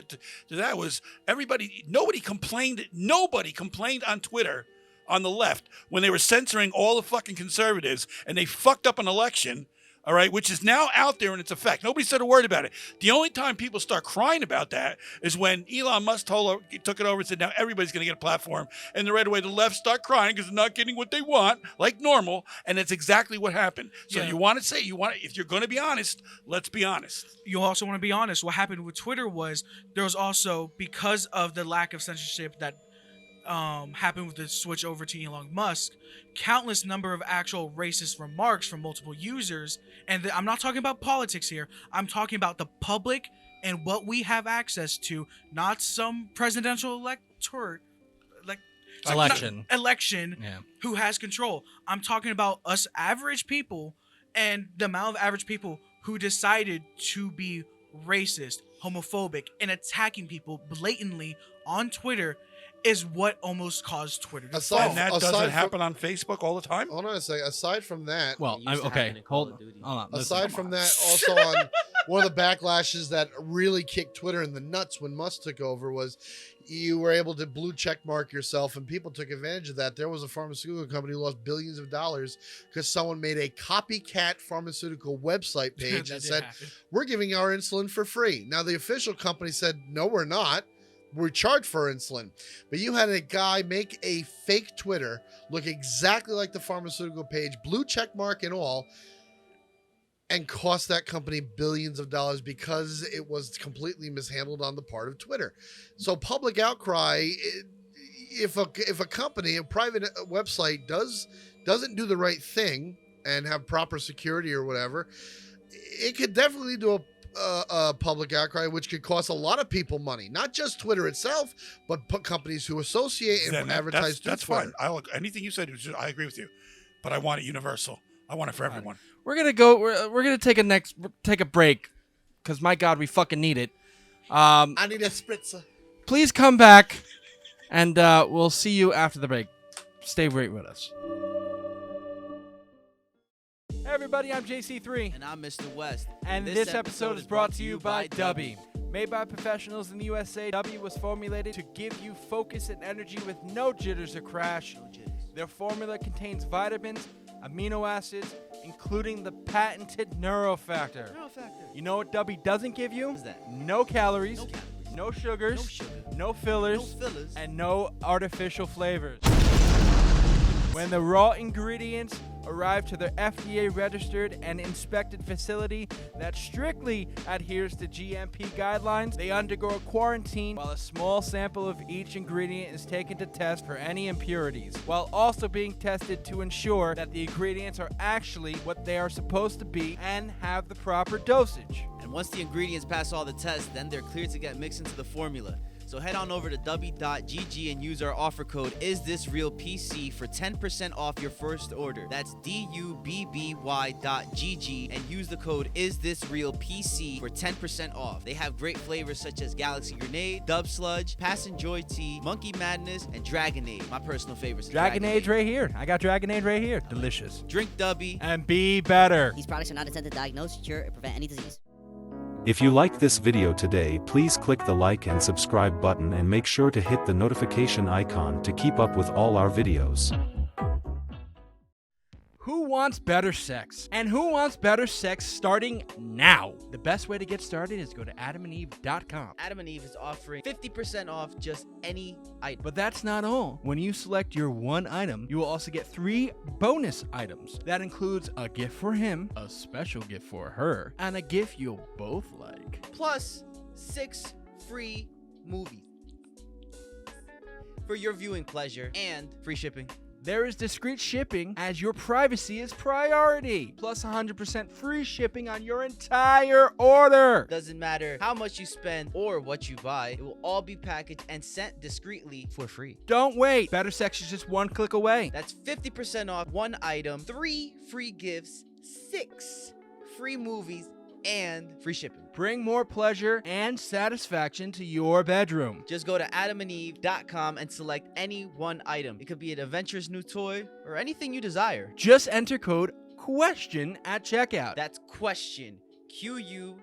to that was nobody complained on Twitter on the left when they were censoring all the fucking conservatives and they fucked up an election, all right, which is now out there in its effect. Nobody said a word about it. The only time people start crying about that is when Elon Musk took it over and said, now everybody's going to get a platform. And the right away, the left start crying because they're not getting what they want, like normal. And that's exactly what happened. So Yeah. if you're going to be honest, let's be honest. You also want to be honest. What happened with Twitter was there was also, because of the lack of censorship that happened with the switch over to Elon Musk, countless number of actual racist remarks from multiple users. And I'm not talking about politics here. I'm talking about the public and what we have access to, not some presidential election Yeah. who has control. I'm talking about us average people and the amount of average people who decided to be racist, homophobic, and attacking people blatantly on Twitter is what almost caused Twitter to fall. And that doesn't happen on Facebook all the time. Hold on a second. Aside from that, Well, It used to okay. happen in Call Hold of Duty. on. Listen. aside from that, also on one of the backlashes that really kicked Twitter in the nuts when Musk took over was you were able to blue check mark yourself, and people took advantage of that. There was a pharmaceutical company who lost billions of dollars because someone made a copycat pharmaceutical website page That and did said, happen. we're giving our insulin for free. Now, the official company said, no, we're not. We're charged for insulin. But you had a guy make a fake Twitter look exactly like the pharmaceutical page, blue check mark and all, and cost that company billions of dollars because it was completely mishandled on the part of Twitter. So public outcry, if a company, a private website doesn't do the right thing and have proper security or whatever, it could definitely lead to a public outcry, which could cost a lot of people money, not just Twitter itself, but companies who associate and advertise. That's Twitter. fine. Anything you said, I agree with you, but I want it universal. I want it for everyone. We're gonna go. We're gonna take a break, because my God, we fucking need it. I need a spritzer. Please come back, and we'll see you after the break. Stay right with us. Hey everybody, I'm JC3. And I'm Mr. West. And this episode is brought to you by Dubby. Made by professionals in the USA, Dubby was formulated to give you focus and energy with no jitters or crash. No jitters. Their formula contains vitamins, amino acids, including the patented Neurofactor. You know what Dubby doesn't give you? What is that? No calories, No calories. no sugars, No sugar. no fillers, No fillers. and no artificial flavors. When the raw ingredients arrive to their FDA-registered and inspected facility that strictly adheres to GMP guidelines, they undergo a quarantine while a small sample of each ingredient is taken to test for any impurities, while also being tested to ensure that the ingredients are actually what they are supposed to be and have the proper dosage. And once the ingredients pass all the tests, then they're cleared to get mixed into the formula. So head on over to w.gg and use our offer code IsThisRealPC for 10% off your first order. That's DUBBY.GG and use the code IsThisRealPC for 10% off. They have great flavors such as Galaxy Grenade, Dub Sludge, Passion Joy Tea, Monkey Madness, and Dragonade. My personal favorites. Dragonade right here. I got Dragonade right here. Delicious. Drink Dubby. And be better. These products are not intended to diagnose, cure, or prevent any disease. If you liked this video today, please click the like and subscribe button and make sure to hit the notification icon to keep up with all our videos. Who wants better sex? And who wants better sex starting now? The best way to get started is go to adamandeve.com. Adam and Eve is offering 50% off just any item. But that's not all. When you select your one item, you will also get 3 bonus items. That includes a gift for him, a special gift for her, and a gift you'll both like. Plus 6 free movies for your viewing pleasure and free shipping. There is discreet shipping as your privacy is priority. Plus 100% free shipping on your entire order. Doesn't matter how much you spend or what you buy, it will all be packaged and sent discreetly for free. Don't wait. Better sex is just one click away. That's 50% off one item, 3 free gifts, 6 free movies, and free shipping. Bring more pleasure and satisfaction to your bedroom. Just go to adamandeve.com and select any one item. It could be an adventurous new toy or anything you desire. Just enter code QUESTION at checkout. That's question, QUESTION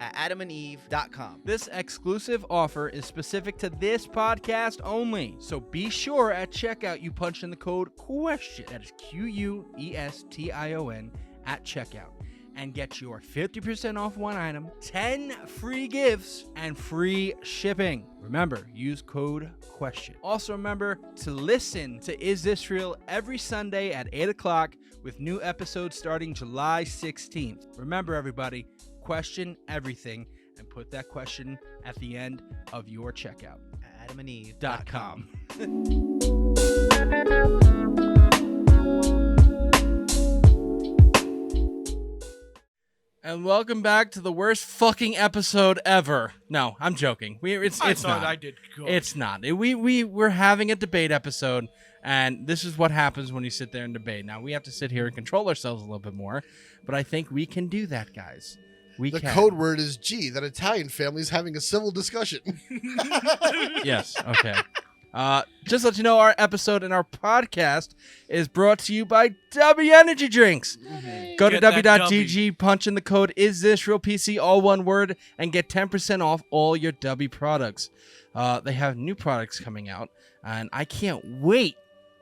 at adamandeve.com. This exclusive offer is specific to this podcast only. So be sure at checkout you punch in the code QUESTION. That is QUESTION at checkout. And get your 50% off one item, 10 free gifts, and free shipping. Remember, use code QUESTION. Also remember to listen to Is This Real every Sunday at 8 o'clock with new episodes starting July 16th. Remember, everybody, question everything and put that question at the end of your checkout. adamandeve.com. And welcome back to the worst fucking episode ever. No, I'm joking. It's thought not. I did good. It's not. We're having a debate episode, and this is what happens when you sit there and debate. Now we have to sit here and control ourselves a little bit more, but I think we can do that, guys. The code word is G. That Italian family is having a civil discussion. Yes. Okay. Just to let you know, our episode and our podcast is brought to you by W Energy Drinks. Go to Get that w.gg, punch in the code IsThisRealPC, all one word, and get 10% off all your W products. They have new products coming out, and I can't wait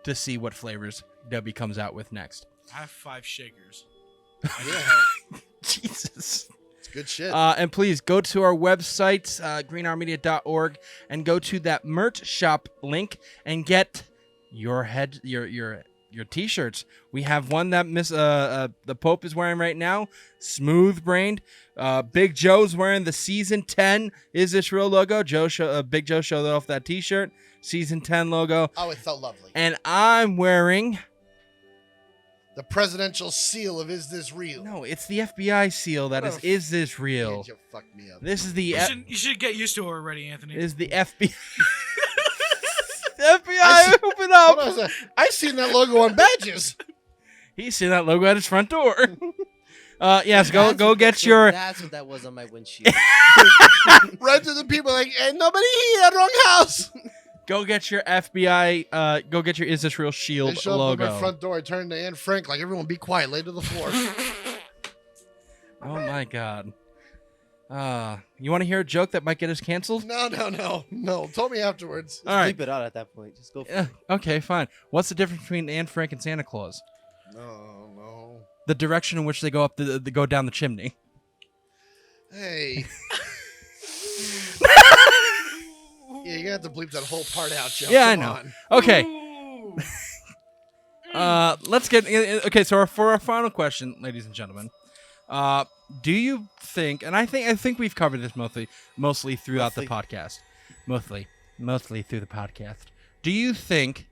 to see what flavors W comes out with next. I have 5 shakers. Yeah. Jesus. Good shit. And please go to our website, greenhourmedia.org, and go to that merch shop link and get your t-shirts. We have one that the Pope is wearing right now, Smooth Brained. Big Joe's wearing the Season 10 Is This Real logo. Big Joe showed off that t-shirt, Season 10 logo. Oh, it's so lovely. And I'm wearing the presidential seal of Is This Real? No, it's the FBI seal that is This Real? Can't you fuck me up? This is the You should get used to it already, Anthony. Is the FBI. FBI, open up! Hold on a second. I seen that logo on badges. He's seen that logo at his front door. Yes, go get your. That's what that was on my windshield. Run to the people like, ain't nobody here, wrong house. Go get your FBI. Go get your Is This Real They shield show up logo. at my front door. I turn to Anne Frank like, everyone be quiet, lay to the floor. Oh my God. You want to hear a joke that might get us canceled? No. Tell me afterwards. All right. Bleep it out at that point. Just go for it. Okay, fine. What's the difference between Anne Frank and Santa Claus? No. The direction in which they go up they go down the chimney. Hey. Yeah, you're gonna have to bleep that whole part out, Joe. Yeah, Come I know. on. Okay. Let's get okay. So for our final question, ladies and gentlemen, do you think? And I think we've covered this mostly throughout the podcast, mostly through the podcast. Do you think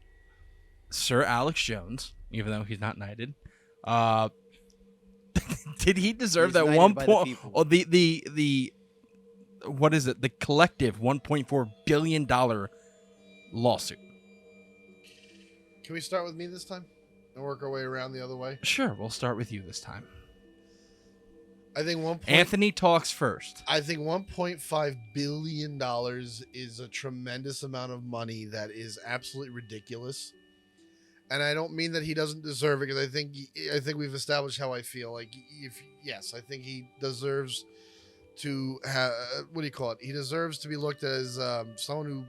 Sir Alex Jones, even though he's not knighted, Did he deserve He's that knighted one by the point? people. Oh, the what is it? The collective $1.4 billion lawsuit. Can we start with me this time and work our way around the other way? Sure, we'll start with you this time. I think Anthony talks first. I think $1.5 billion is a tremendous amount of money that is absolutely ridiculous. And I don't mean that he doesn't deserve it, because I think we've established how I feel. Like, yes, I think he deserves to have, what do you call it? He deserves to be looked at as someone who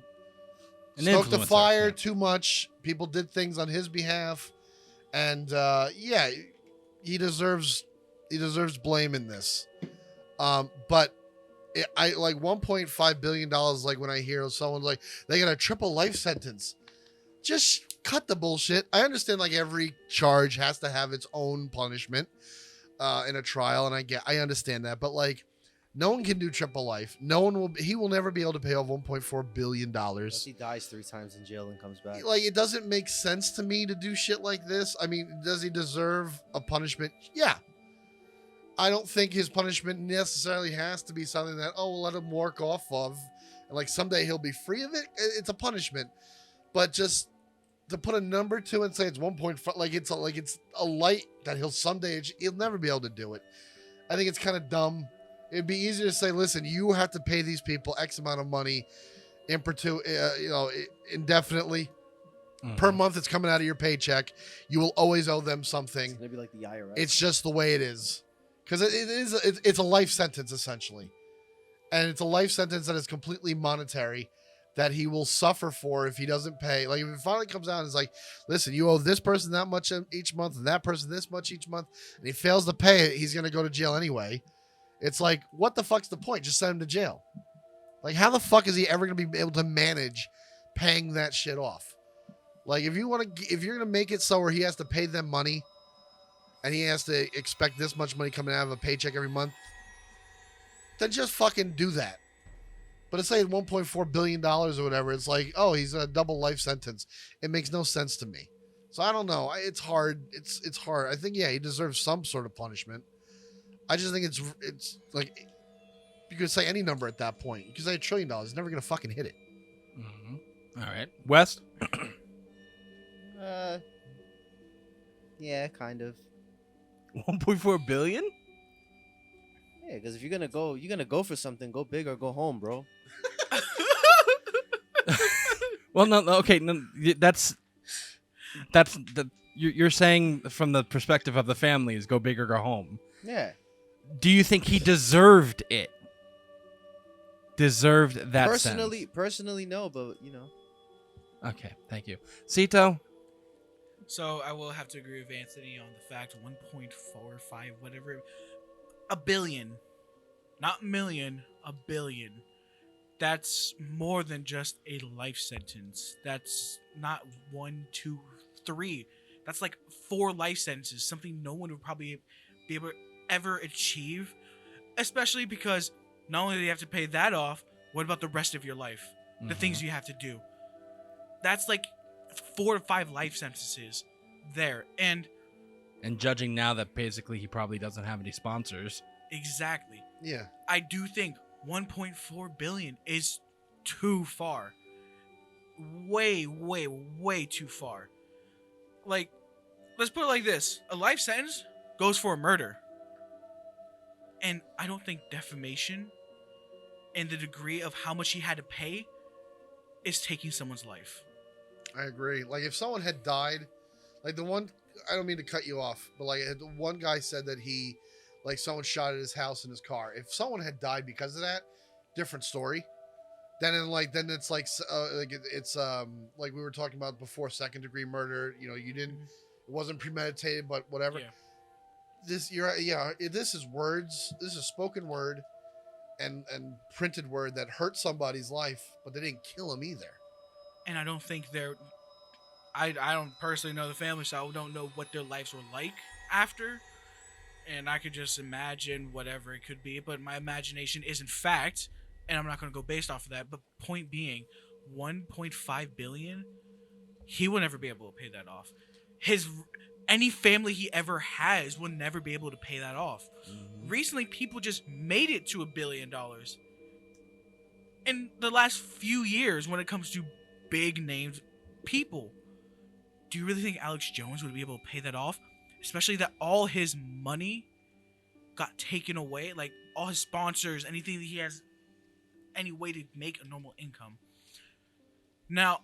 An stoked the influencer, fire yeah. too much. People did things on his behalf, and yeah, he deserves blame in this. But I like $1.5 billion. Like, when I hear someone like they got a triple life sentence, just cut the bullshit. I understand like every charge has to have its own punishment in a trial, and I understand that, but like, no one can do triple life. He will never be able to pay off $1.4 billion. Unless he dies 3 times in jail and comes back. Like, it doesn't make sense to me to do shit like this. I mean, does he deserve a punishment? Yeah. I don't think his punishment necessarily has to be something that, oh, we'll let him work off of, and like someday he'll be free of it. It's a punishment, but just to put a number to it and say it's 1.5, like it's a light that he'll never be able to do it. I think it's kind of dumb. It'd be easier to say, listen, you have to pay these people X amount of money indefinitely. Per month. It's coming out of your paycheck. You will always owe them something. It's gonna be like the IRS. It's just the way it is, because it's a life sentence essentially, and it's a life sentence that is completely monetary, that he will suffer for if he doesn't pay. Like, if it finally comes out and it's like, listen, you owe this person that much each month and that person this much each month, and he fails to pay it, he's gonna go to jail anyway. It's like, what the fuck's the point? Just send him to jail. Like, how the fuck is he ever going to be able to manage paying that shit off? Like, if you're going to make it so where he has to pay them money and he has to expect this much money coming out of a paycheck every month, then just fucking do that. But it's like $1.4 billion or whatever. It's like, oh, he's a double life sentence. It makes no sense to me. So I don't know. It's hard. It's hard. I think, yeah, he deserves some sort of punishment. I just think it's like, you could say any number at that point. You could say $1 trillion. He's never gonna fucking hit it. All right, West. Yeah, kind of. 1.4 billion. Yeah, because if you're gonna go for something, go big or go home, bro. Well, no, okay, no, that's you're saying from the perspective of the family is go big or go home. Yeah. Do you think he deserved it? Deserved that sentence? Personally, no, but you know. Okay, thank you, Cito. So I will have to agree with Anthony on the fact 1.45 whatever, a billion, not million, a billion. That's more than just a life sentence. That's not 1, 2, 3. That's like 4 life sentences. Something no one would probably be able to ever achieve, especially because not only do you have to pay that off, what about the rest of your life? The things you have to do. That's like 4 to 5 life sentences there. And judging now that basically he probably doesn't have any sponsors. Exactly. Yeah. I do think 1.4 billion is too far. Way, way, way too far. Like, let's put it like this. A life sentence goes for a murder. And I don't think defamation and the degree of how much he had to pay is taking someone's life. I agree. Like, if someone had died, like the one, I don't mean to cut you off, but like the one guy said that like someone shot at his house in his car. If someone had died because of that, different story. Then it's like it's like we were talking about before, 2nd degree murder. You know, it wasn't premeditated, but whatever. Yeah. This is words. This is spoken word and printed word that hurt somebody's life, but they didn't kill him either. And I don't think I don't personally know the family, so I don't know what their lives were like after. And I could just imagine whatever it could be, but my imagination isn't fact, and I'm not going to go based off of that. But point being, 1.5 billion, he will never be able to pay that off. any family he ever has will never be able to pay that off. Recently, people just made it to $1 billion. In the last few years, when it comes to big named people, do you really think Alex Jones would be able to pay that off? Especially that all his money got taken away, like all his sponsors, anything that he has any way to make a normal income. Now,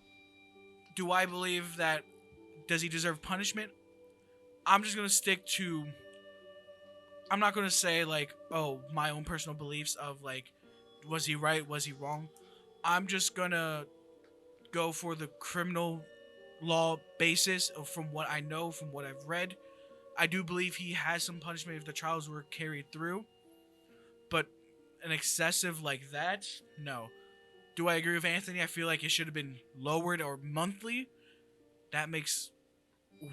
do I believe that, does he deserve punishment? I'm just going to stick to, I'm not going to say like, oh, my own personal beliefs of like, was he right? Was he wrong? I'm just going to go for the criminal law basis from what I know, from what I've read. I do believe he has some punishment if the trials were carried through, but an excessive like that, no. Do I agree with Anthony? I feel like it should have been lowered or monthly. That makes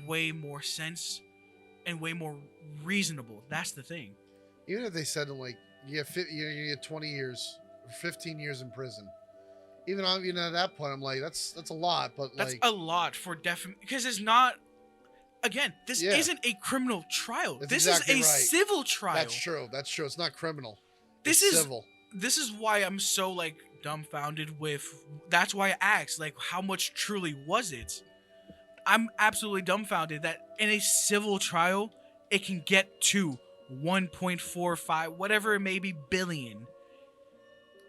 way more sense and way more reasonable. That's the thing. Even if they said like you get 20 years, or 15 years in prison. Even at that point, I'm like, that's a lot. But that's like, a lot for definitely, because it's not. Again, this isn't a criminal trial. This is a civil trial. That's true. That's true. It's not criminal. This it's is civil. This is why I'm so like dumbfounded with. That's why I asked, like, how much truly was it? I'm absolutely dumbfounded that in a civil trial, it can get to 1.45, whatever it may be, billion.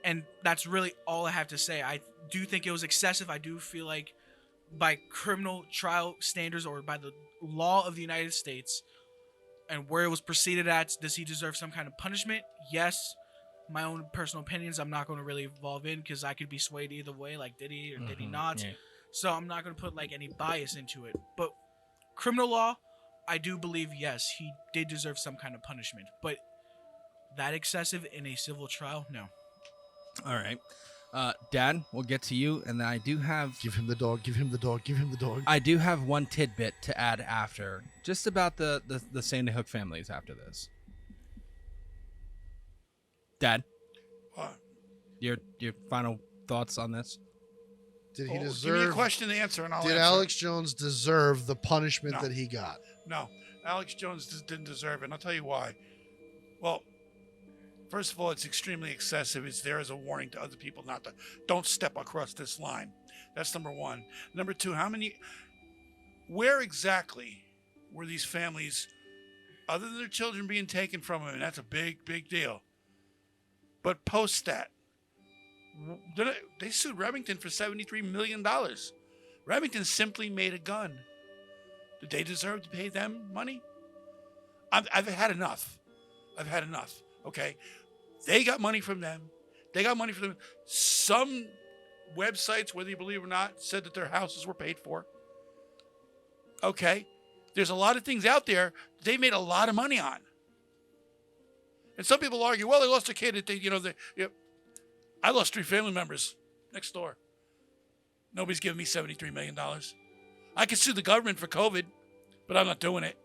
And that's really all I have to say. I do think it was excessive. I do feel like by criminal trial standards or by the law of the United States and where it was proceeded at, does he deserve some kind of punishment? Yes. My own personal opinions, I'm not going to really evolve in because I could be swayed either way, like did he or did he not? Yeah. So I'm not going to put like any bias into it. But criminal law, I do believe, yes, he did deserve some kind of punishment. But that excessive in a civil trial, no. All right. Dad, we'll get to you, and I do have... Give him the dog, give him the dog, give him the dog. I do have one tidbit to add after, just about the Sandy Hook families after this. Dad? What? Your final thoughts on this? Did he deserve... Give me a question to answer, and I'll Did answer. Alex Jones deserve the punishment that he got? No. Alex Jones didn't deserve it, and I'll tell you why. Well... First of all, it's extremely excessive. It's there as a warning to other people not to, don't step across this line. That's number one. Number two, where exactly were these families, other than their children being taken from them, and that's a big, big deal. But post that, they sued Remington for $73 million. Remington simply made a gun. Did they deserve to pay them money? I've had enough. I've had enough. Okay, they got money from them. Some websites, whether you believe it or not, said that their houses were paid for. Okay, there's a lot of things out there they made a lot of money on. And some people argue, well, they lost a kid. I lost 3 family members next door. Nobody's giving me $73 million. I could sue the government for COVID, but I'm not doing it.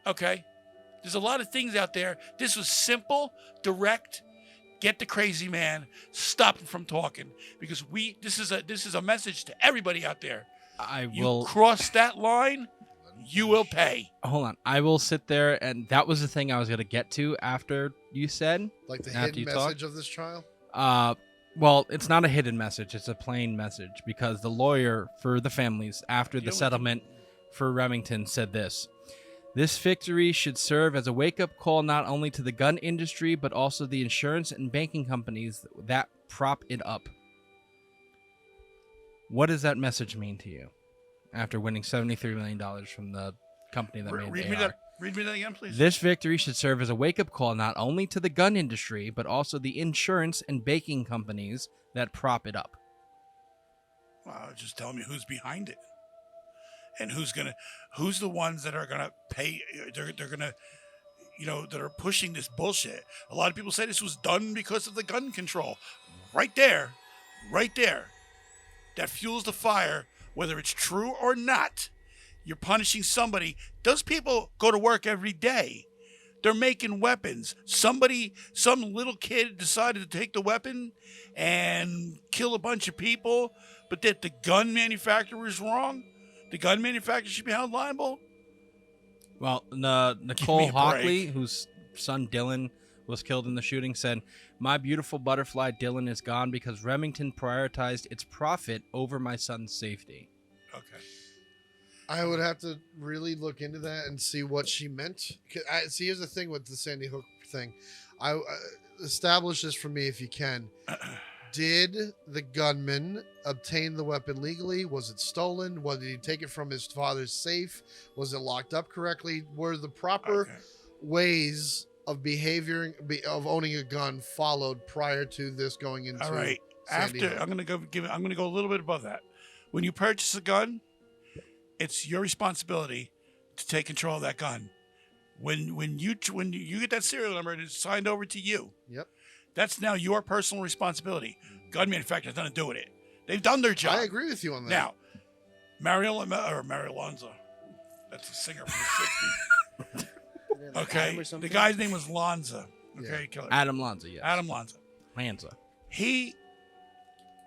Okay. There's a lot of things out there. This was simple, direct. Get the crazy man. Stop him from talking, because this is a message to everybody out there. You cross that line, you will pay. Hold on. I will sit there, and that was the thing I was going to get to after you said. Like the hidden message of this trial? Well, it's not a hidden message. It's a plain message, because the lawyer for the families after the settlement for Remington said this. This victory should serve as a wake-up call not only to the gun industry, but also the insurance and banking companies that prop it up. What does that message mean to you after winning $73 million from the company that made the AR? Read me that again, please. This victory should serve as a wake-up call not only to the gun industry, but also the insurance and banking companies that prop it up. Well, just tell me who's behind it. And who's the ones that are gonna pay? They're gonna, that are pushing this bullshit. A lot of people say this was done because of the gun control. Right there, that fuels the fire. Whether it's true or not, you're punishing somebody. Those people go to work every day. They're making weapons. Some little kid decided to take the weapon and kill a bunch of people, but that the gun manufacturer is wrong. The gun manufacturer should be held liable. Well, Nicole me a Hockley, break. whose son Dylan was killed in the shooting, said, "My beautiful butterfly Dylan is gone because Remington prioritized its profit over my son's safety." Okay. I would have to really look into that and see what she meant. See, here's the thing with the Sandy Hook thing. I establish this for me if you can. Did the gunman obtain the weapon legally? Was it stolen? Did he take it from his father's safe? Was it locked up correctly? Were the proper Okay. ways of of owning a gun followed prior to this going into? All right. Sandy After Hook? I'm gonna go a little bit above that. When you purchase a gun, it's your responsibility to take control of that gun. When you get that serial number and it's signed over to you, Yep. that's now your personal responsibility. Gun manufacturer has nothing to do with it. They've done their job. I agree with you on that. Now, Mario Lanza, that's a singer from the 60s. Okay, the guy's name was Lanza. Okay, killer. Adam Lanza, yes. Adam Lanza. Lanza. He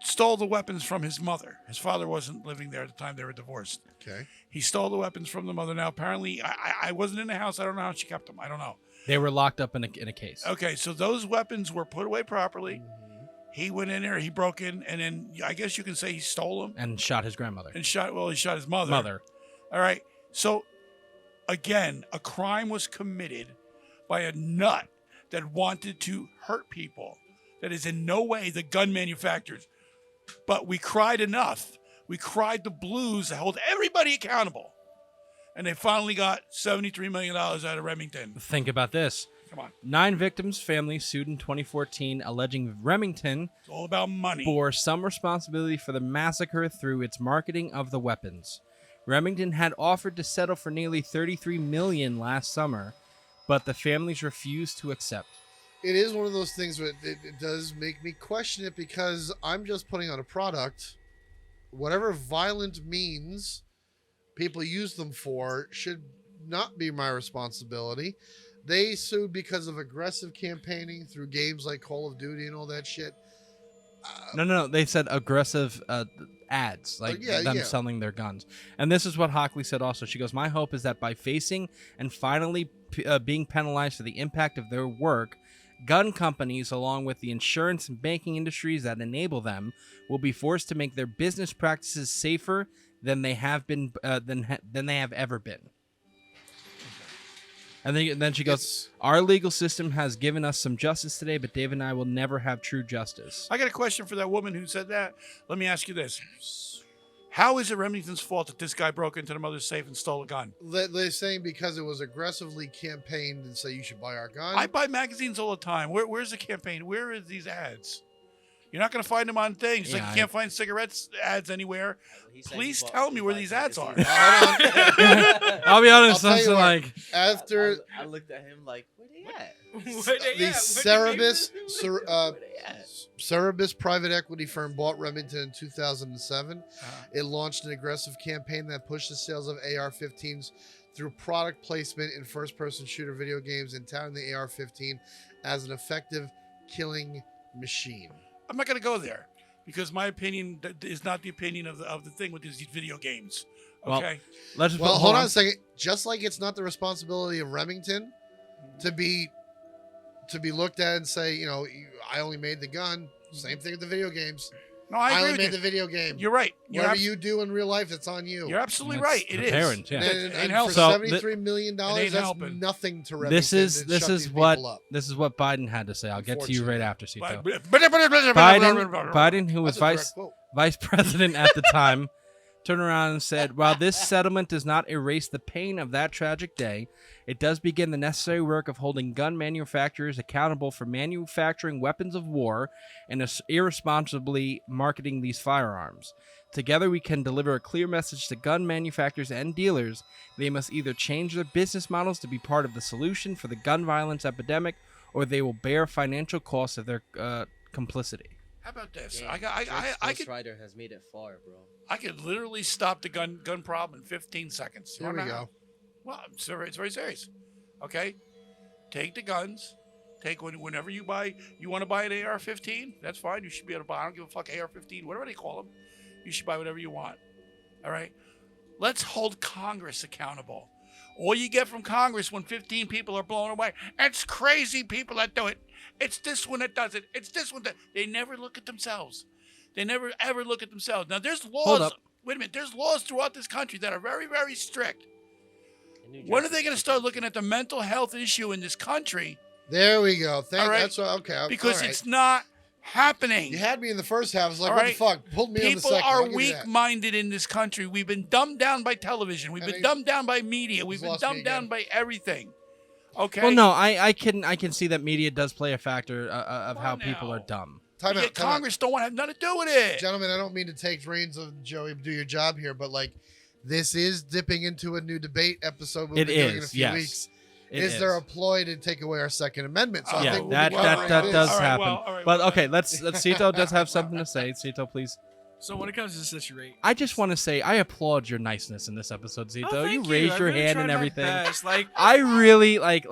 stole the weapons from his mother. His father wasn't living there at the time they were divorced. Okay. He stole the weapons from the mother. Now, apparently, I wasn't in the house. I don't know how she kept them. I don't know. They were locked up in a case. Okay, so those weapons were put away properly. He went in there, he broke in, and then I guess you can say he stole them. And shot his grandmother. And he shot his mother. All right. So, again, a crime was committed by a nut that wanted to hurt people. That is in no way the gun manufacturers. But we cried enough. We cried the blues to hold everybody accountable. And they finally got $73 million out of Remington. Think about this. Come on. 9 victims' families sued in 2014, alleging Remington It's all about money. bore some responsibility for the massacre through its marketing of the weapons. Remington had offered to settle for nearly $33 million last summer, but the families refused to accept. It is one of those things where it does make me question it, because I'm just putting out a product. Whatever violent means people use them for should not be my responsibility. They sued because of aggressive campaigning through games like Call of Duty and all that shit. No. They said aggressive ads, like them yeah. selling their guns. And this is what Hockley said also. She goes, "My hope is that by facing and finally being penalized for the impact of their work, gun companies, along with the insurance and banking industries that enable them, will be forced to make their business practices safer than they have been than they have ever been." And then she goes, "Our legal system has given us some justice today, but Dave and I will never have true justice." I got a question for that woman who said that. Let me ask you this. How is it Remington's fault that this guy broke into the mother's safe and stole a gun? They're saying because it was aggressively campaigned and say you should buy our gun. I buy magazines all the time. Where's the campaign? Where are these ads? You're not going to find them on things. Like Yeah, you can't find cigarettes ads anywhere. Please tell me where these ads are. I'll be honest, I'll tell you something what, like after I looked at him like, where they at? the Cerebus private equity firm bought Remington in 2007. It launched an aggressive campaign that pushed the sales of AR-15s through product placement in first-person shooter video games and touting the AR-15 as an effective killing machine. I'm not going to go there because my opinion is not the opinion of the thing with these video games. Okay. let's just Well, hold on a second. Just like it's not the responsibility of Remington to be looked at and say, I only made the gun. Same thing with the video games. No, I agree only with made you. the video game. You're right. Whatever you do in real life, it's on you. You're absolutely That's right. It the is. parents, yeah. And helping. for $73 million, ain't that's helping. nothing to Remington. This is to shut these what people up. this is what Biden had to say. I'll get to you right after, Cito. Biden, Biden, who was That's a direct quote. vice president at the time, turned around and said, "While this settlement does not erase the pain of that tragic day, it does begin the necessary work of holding gun manufacturers accountable for manufacturing weapons of war and irresponsibly marketing these firearms. Together, we can deliver a clear message to gun manufacturers and dealers. They must either change their business models to be part of the solution for the gun violence epidemic, or they will bear financial costs of their complicity." How about this? Damn, I could Rider has made it far, bro. I could literally stop the gun problem in 15 seconds. Here we go. Well, it's very serious. Okay, take the guns. Take whenever you want to buy an AR-15. That's fine. You should be able to buy. I don't give a fuck AR-15, whatever they call them. You should buy whatever you want. All right. Let's hold Congress accountable. All you get from Congress when 15 people are blown away, it's crazy people that do it. It's this one that does it. It's this one that they never look at themselves. They never ever look at themselves. Now there's laws. Wait a minute. There's laws throughout this country that are very, very strict. When are they going to start looking at the mental health issue in this country? There we go. All right? That's what, okay. Because all right. it's not happening. You had me in the first half. I was like, All what right? the fuck? Pulled me in the People second. I'll are give you that. weak-minded in this country. We've been dumbed down by television. We've been dumbed down by media. We've been lost me dumbed down again. by everything. Okay. Well, no, I can see that media does play a factor of how people now. are dumb. Time Yet out, time out. Congress don't want to have nothing to do with it. Gentlemen, I don't mean to take reins of Joey, do your job here, but like, this is dipping into a new debate episode we'll It be doing in a is, few yes. weeks. It Is there a ploy to take away our Second Amendment? So I Yeah, think we'll that be that covering that this. does All right, happen. well, all right, But well, okay, let's Cito does have something to say. Cito, please. So when it comes to the situation, I just want to say I applaud your niceness in this episode, Cito. oh, You thank raised I your really hand tried and my everything. best. Like I really like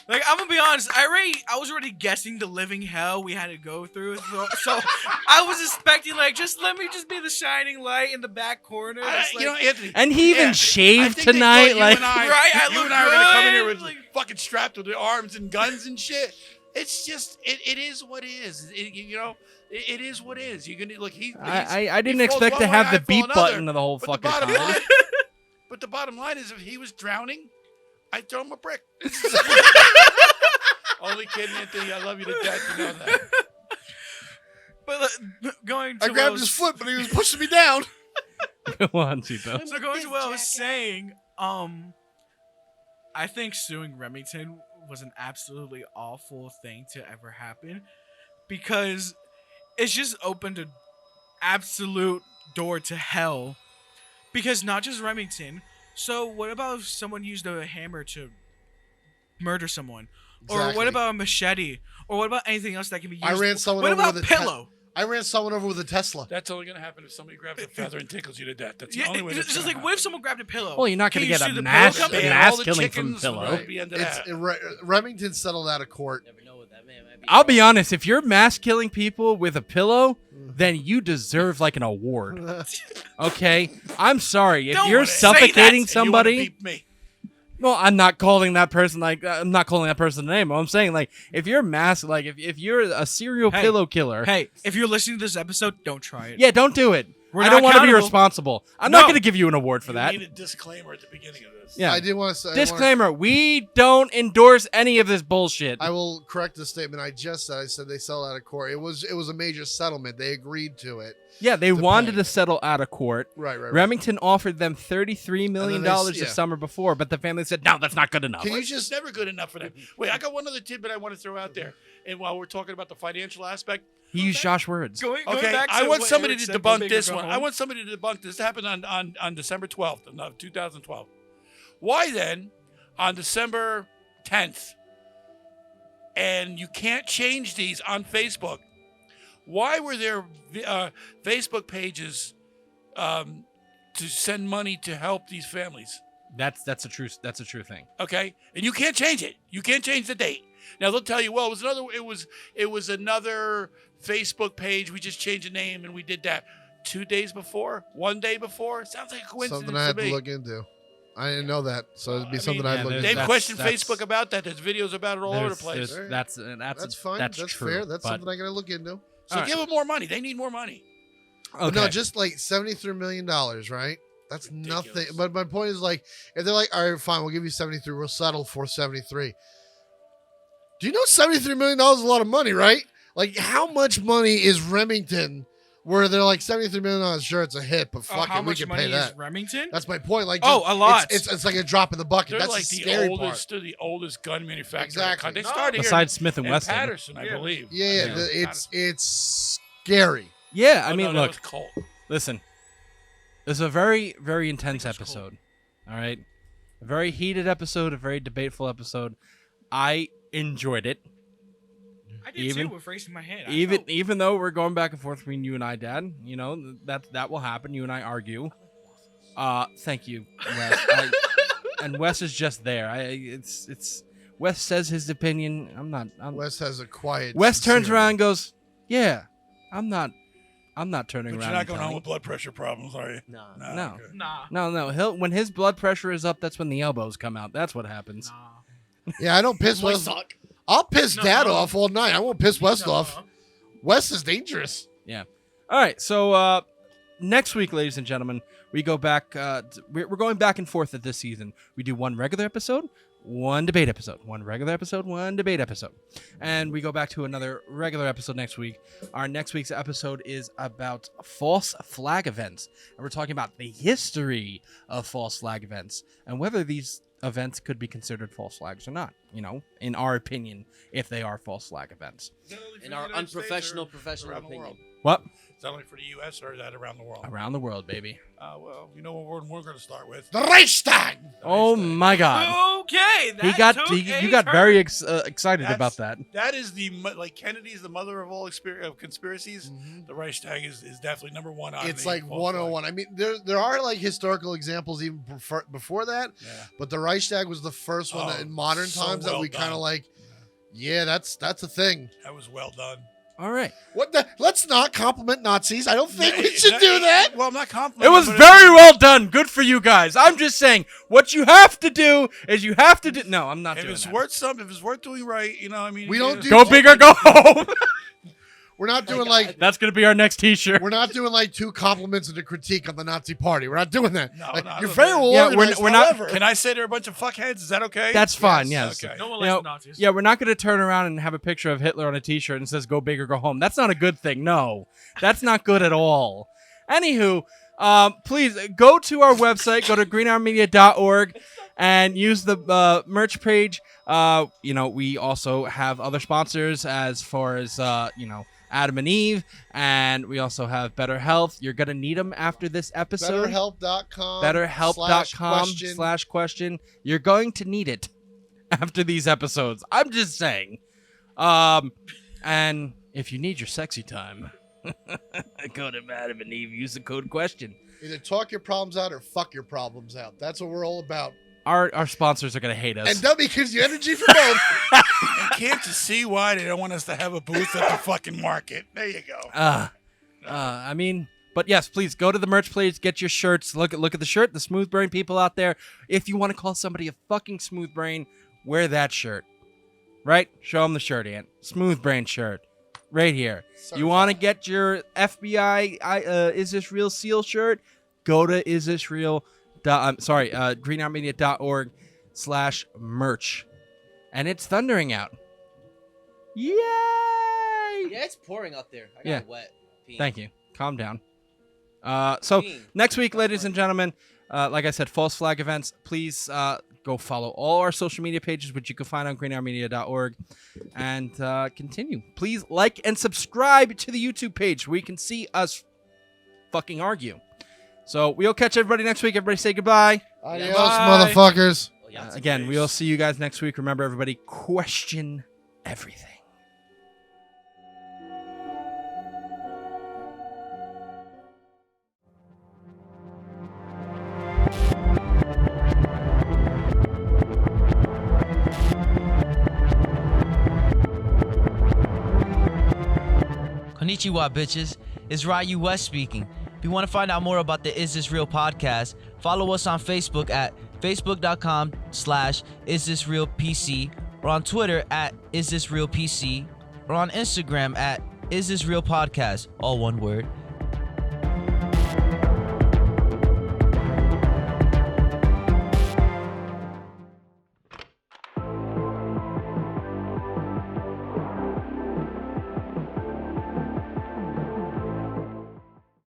I'm gonna be honest. I was already guessing the living hell we had to go through. So I was expecting like, just let me just be the shining light in the back corner. Just, you know, like- Anthony. and he even I shaved think they tonight. thought you Like and I, Right, I you look and I are gonna come in here good, with like- fucking strapped with the arms and guns and shit. It's just, it is what it is. It is what it is. You're gonna look. I didn't he falls expect to one have way, the I fall beat another. button of the whole But the fucking bottom time. line, but the bottom line is, if he was drowning, I'd throw him a brick. Only kidding, Anthony. I love you to death. You know that. But going to I what grabbed was- his foot, but he was pushing me down. Go on, Cito. So going to what I was saying, I think suing Remington was an absolutely awful thing to ever happen because it's just opened an absolute door to hell. Because not just Remington. So what about if someone used a hammer to murder someone? Or Exactly. what about a machete? Or what about anything else that can be used? I ran someone what over about with a pillow? I ran someone over with a Tesla. That's only gonna happen if somebody grabs a feather and tickles you to death. That's the Yeah, only way. it's that's just gonna like, what if someone grabbed a pillow? Well, you're not Can gonna you get sue a the mass pillow company? ban all mass the killing from chickens, pillow. right, be into that. Remington settled out of court. Never know what that man might be. I'll be honest. If you're mass killing people with a pillow, then you deserve like an award. Okay, I'm sorry if Don't you're wanna say that. suffocating And you wanna somebody. beat me. Well, I'm not calling that person I'm not calling that person a name. I'm saying like if you're if you're a serial Hey, pillow killer, Hey, if you're listening to this episode, don't try it. yeah, don't do it. We're I not don't want to be accountable. responsible. I'm No. not going to give you an award for You that. need a disclaimer at the beginning of this. Yeah. I did want to say. Disclaimer: we don't endorse any of this bullshit. I will correct the statement I just said. I said they settled out of court. It was a major settlement. They agreed to it. Yeah, they to wanted pay. to settle out of court. Right. Remington offered them $33 million yeah. the summer before, but the family said, no, that's not good enough. Can you It's just never good enough for them. Wait, I got one other tidbit I want to throw out there. And while we're talking about the financial aspect, He used Josh words. Going okay, back to I want what somebody Eric to said, go debunk big or this go one. home. I want somebody to debunk this. This happened on December 12th of 2012. Why then, on December 10th, and you can't change these on Facebook, why were there Facebook pages to send money to help these families? That's a true thing. Okay, and you can't change it. You can't change the date. Now they'll tell you, well, it was another Facebook page. We just changed the name and we did that 2 days before, 1 day before. Sounds like a coincidence something I had to to me. look into? I didn't know that, so it'd be I something mean, I'd yeah, look there's- into. They've That's- questioned that's- Facebook about that. There's videos about it all over the place. That's That's fine. That's That's true. fair. That's but- something I gotta look into. So All give them more money. They need more money. But no, Okay. just like $73 million, right? That's Ridiculous. nothing. But my point is, like, if they're like, all right, fine, we'll give you 73, we'll settle for 73. Do you know $73 million is a lot of money, right? Like, how much money is Remington where they're like $73 million? Sure, it's a hit, but fuck how it, we much can money pay that. is Remington? That's my point. Like, Oh, just- a lot. It's like a drop in the bucket. They're That's like the the scary oldest. part. They're the oldest gun manufacturer. Exactly. They No. started here Besides Smith and in Wesson. Patterson, I Yeah. believe. Yeah, Yeah. it's scary. Yeah, I Oh, mean, no, that look, was Colt. listen. This is a very, very intense I think it's episode. All right, a very heated episode, a very debateful episode. I enjoyed it. I did even- too with raising my hand. Even though we're going back and forth between you and I, Dad, you know that will happen. You and I argue. Thank you, Wes. And Wes is just there. It's Wes says his opinion. I'm not. Wes has a quiet. Wes turns sincere- around and goes, "Yeah, I'm not I'm not turning But around. you're not and going home telling. with blood pressure problems, are you? No. No. Okay. Nah. No. When his blood pressure is up, that's when the elbows come out. That's what happens. Nah. Yeah, I don't piss Might West. suck. I'll piss No. Dad off all night. I won't piss West No. off. West is dangerous. Yeah. All right. So next week, ladies and gentlemen, we go back. We're going back and forth at this season. We do one regular episode, one debate episode, one regular episode, one debate episode, and we go back to another regular episode next week. Our next week's episode is about false flag events, and we're talking about the history of false flag events and whether these events could be considered false flags or not. You know, in our opinion, if they are false flag events. Is that only for In the our United States or unprofessional professional around the opinion. world? What? Is that only for the U.S. or is that around the world? Around the world, baby. Well, you know what we're going to start with? The Reichstag. Oh my God. Okay. He that got took you a got turn. very excited That's- about that. That is like Kennedy's the mother of all of conspiracies. Mhm. The Reichstag is definitely number one on It's the like false 101. I mean, there are like historical examples even before that, flag. Yeah. but the Reichstag was the first one that Oh, in modern so times that well we kind done. of like. Yeah, that's a thing. That was well done. All right. What the? Let's not compliment Nazis. I don't think we No, should do that. Well, I'm not complimenting. It was but very well done. Good for you guys. I'm just saying, what you have to do is you have to do. No, I'm not If doing it's that. worth something, if it's worth doing right, you know, I mean, We you don't know, do- Go big or go home. We're not doing like That's gonna be our next T-shirt. we're not doing like 2 compliments and a critique on the Nazi Party. We're not doing that. No, Like, no, you're no, very no. well Yeah, organized. we're not- however. Can I say they're a bunch of fuckheads? Is that okay? That's fine. Yes, Yes. okay. No one You likes know, Nazis. Yeah, we're not going to turn around and have a picture of Hitler on a T-shirt and says "Go big or go home." That's not a good thing. No, that's not good at all. Anywho, please go to our website. Go to greenhourmedia.org and use the merch page. You know, we also have other sponsors as far as Adam and Eve, and we also have Better Health. You're gonna need them after this episode. BetterHelp.com. BetterHelp.com/question. You're going to need it after these episodes. I'm just saying. And if you need your sexy time, go to Adam and Eve. Use the code question. Either talk your problems out or fuck your problems out. That's what we're all about. Our sponsors are gonna hate us. And W gives you energy for both. And can't you see why they don't want us to have a booth at the fucking market? There you go. I mean, but yes, please go to the merch page, get your shirts. Look at the shirt. The smooth brain people out there. If you want to call somebody a fucking smooth brain, wear that shirt. Right? Show them the shirt, Ant. Smooth brain shirt, right here. You want to get your FBI Is This Real Seal shirt? Go to greenhourmedia.org/merch. And it's thundering out. Yay! Yeah, it's pouring out there. I got Yeah. wet. Peeing. Thank you. Calm down. So Peeing. next week, ladies and gentlemen, like I said, false flag events. Please go follow all our social media pages, which you can find on greenhourmedia.org, and continue. Please like and subscribe to the YouTube page where you can see us fucking argue. So we'll catch everybody next week. Everybody say goodbye. Adios, Bye. motherfuckers. Oh, yeah, Again, we'll see you guys next week. Remember, everybody, question everything. Konnichiwa, bitches. It's Ryu West speaking. If you want to find out more about the Is This Real podcast, follow us on Facebook at facebook.com/isthisrealpc, or on Twitter at isthisrealpc, or on Instagram at isthisrealpodcast, all one word.